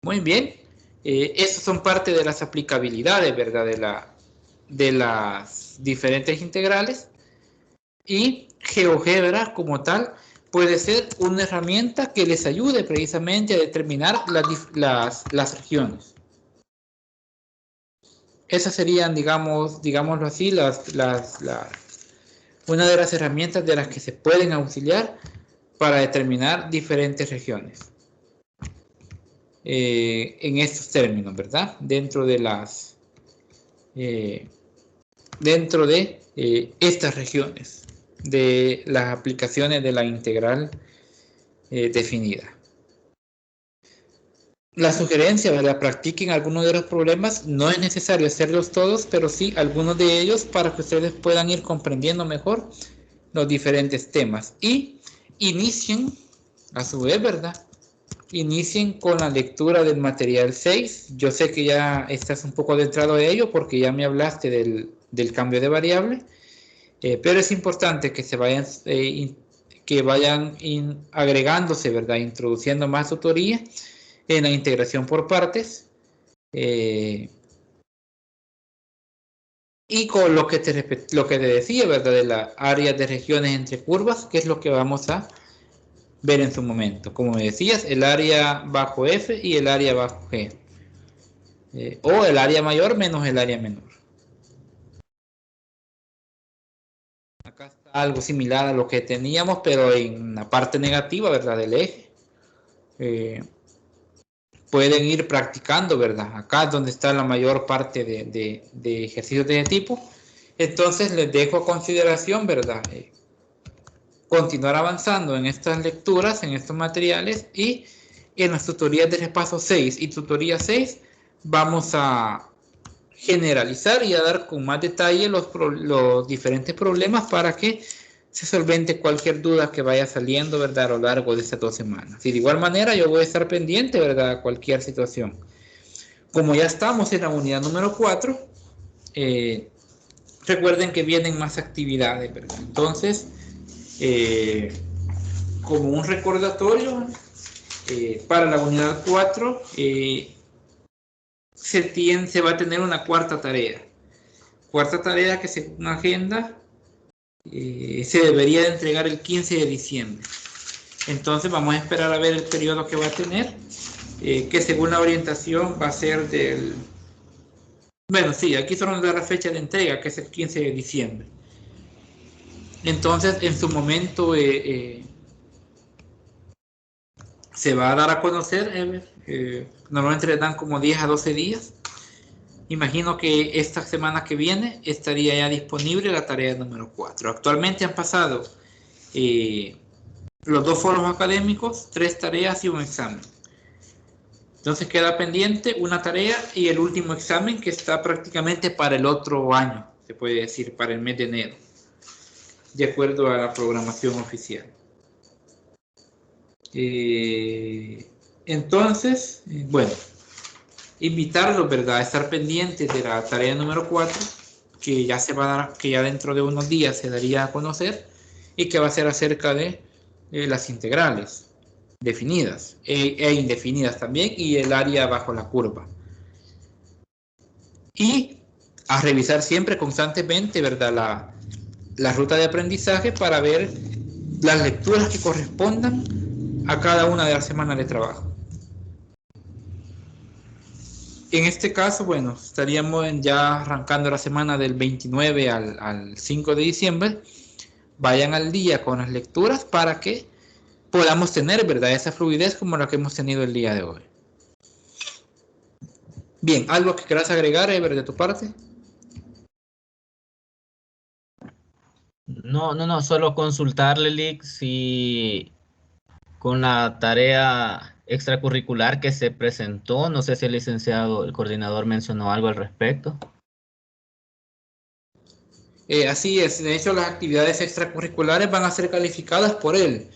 Muy bien. Esas son parte de las aplicabilidades, ¿verdad? De las diferentes integrales. Y GeoGebra como tal puede ser una herramienta que les ayude precisamente a determinar las regiones. Esas serían, digámoslo así, una de las herramientas de las que se pueden auxiliar para determinar diferentes regiones. En estos términos, ¿verdad? Dentro de estas regiones de las aplicaciones de la integral definida. La sugerencia, ¿verdad? Practiquen algunos de los problemas. No es necesario hacerlos todos, pero sí algunos de ellos para que ustedes puedan ir comprendiendo mejor los diferentes temas. Y inicien, a su vez, ¿verdad? Inicien con la lectura del material 6. Yo sé que ya estás un poco adentrado de ello porque ya me hablaste del cambio de variable, pero es importante que se vayan, agregándose, ¿verdad? Introduciendo más tutoría en la integración por partes. Y con lo que te decía, ¿verdad? De las áreas de regiones entre curvas, que es lo que vamos a ver en su momento. Como me decías, el área bajo F y el área bajo G. O el área mayor menos el área menor. Acá está algo similar a lo que teníamos, pero en la parte negativa, ¿verdad? Del eje. Pueden ir practicando, ¿verdad? Acá es donde está la mayor parte de ejercicios de ese tipo. Entonces les dejo a consideración, ¿verdad? Continuar avanzando en estas lecturas, en estos materiales, y en las tutorías de repaso 6 y tutoría 6 vamos a generalizar y a dar con más detalle los diferentes problemas para que se solvente cualquier duda que vaya saliendo, ¿verdad? A lo largo de estas 2 semanas. Y de igual manera yo voy a estar pendiente, ¿verdad? A cualquier situación. Como ya estamos en la unidad número 4, recuerden que vienen más actividades, ¿verdad? Entonces, como un recordatorio, para la unidad 4 se va a tener una cuarta tarea. Cuarta tarea que según agenda se debería de entregar el 15 de diciembre. Entonces vamos a esperar a ver el periodo que va a tener, que según la orientación va a ser del... Bueno, sí, aquí solo nos da la fecha de entrega, que es el 15 de diciembre. Entonces, en su momento se va a dar a conocer, normalmente le dan como 10 a 12 días. Imagino que esta semana que viene estaría ya disponible la tarea número 4. Actualmente han pasado los 2 foros académicos, 3 tareas y un examen. Entonces queda pendiente una tarea y el último examen que está prácticamente para el otro año, se puede decir, para el mes de enero, de acuerdo a la programación oficial. Entonces, bueno, invitarlos, ¿verdad?, a estar pendientes de la tarea número 4, que ya se va a dar, que ya dentro de unos días se daría a conocer, y que va a ser acerca de las integrales definidas e indefinidas también, y el área bajo la curva. Y a revisar siempre constantemente, ¿verdad?, la ruta de aprendizaje para ver las lecturas que correspondan a cada una de las semanas de trabajo. En este caso, bueno, estaríamos ya arrancando la semana del 29 al 5 de diciembre. Vayan al día con las lecturas para que podamos tener, ¿verdad?, esa fluidez como la que hemos tenido el día de hoy. Bien, ¿algo que quieras agregar, Ever, de tu parte? No, solo consultarle, Lick, si con la tarea extracurricular que se presentó. No sé si el licenciado, el coordinador mencionó algo al respecto. Así es, de hecho las actividades extracurriculares van a ser calificadas por él.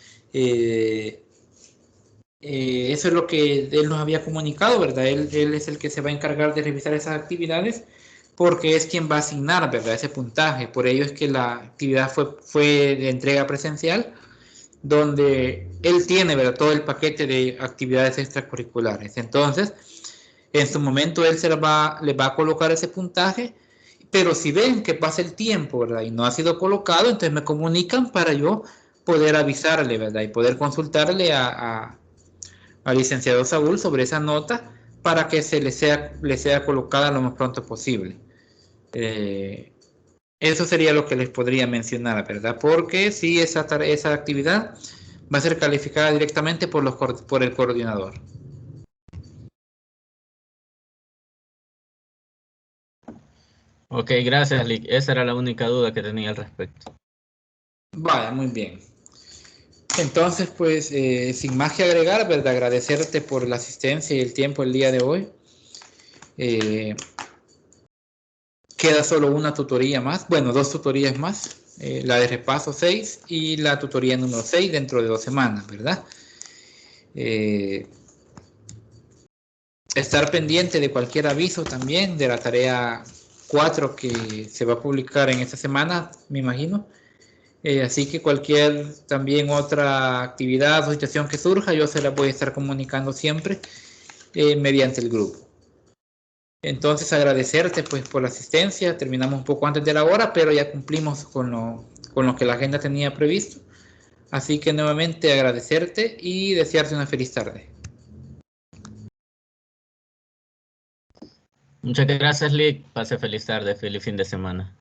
Eso es lo que él nos había comunicado, ¿verdad? Él es el que se va a encargar de revisar esas actividades porque es quien va a asignar, ¿verdad? Ese puntaje. Por ello es que la actividad fue de entrega presencial, donde él tiene, ¿verdad? Todo el paquete de actividades extracurriculares. Entonces, en su momento él le va a colocar ese puntaje, pero si ven que pasa el tiempo, ¿verdad? Y no ha sido colocado, entonces me comunican para yo poder avisarle, ¿verdad? Y poder consultarle al licenciado Saúl sobre esa nota para que le sea colocada lo más pronto posible. Eso sería lo que les podría mencionar, ¿verdad? Porque sí, esa actividad va a ser calificada directamente por el coordinador. Ok, gracias, Lick. Esa era la única duda que tenía al respecto. Vaya, muy bien. Entonces, pues, sin más que agregar, ¿verdad? Agradecerte por la asistencia y el tiempo el día de hoy. Queda solo una tutoría más, bueno, dos tutorías más, la de repaso 6 y la tutoría número 6 dentro de 2 semanas, ¿verdad? Estar pendiente de cualquier aviso también de la tarea 4 que se va a publicar en esta semana, me imagino. Así que cualquier también otra actividad o situación que surja, yo se la voy a estar comunicando siempre mediante el grupo. Entonces agradecerte pues por la asistencia, terminamos un poco antes de la hora, pero ya cumplimos con lo que la agenda tenía previsto. Así que nuevamente agradecerte y desearte una feliz tarde. Muchas gracias, Lick. Pase feliz tarde, feliz fin de semana.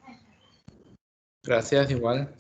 Gracias, igual.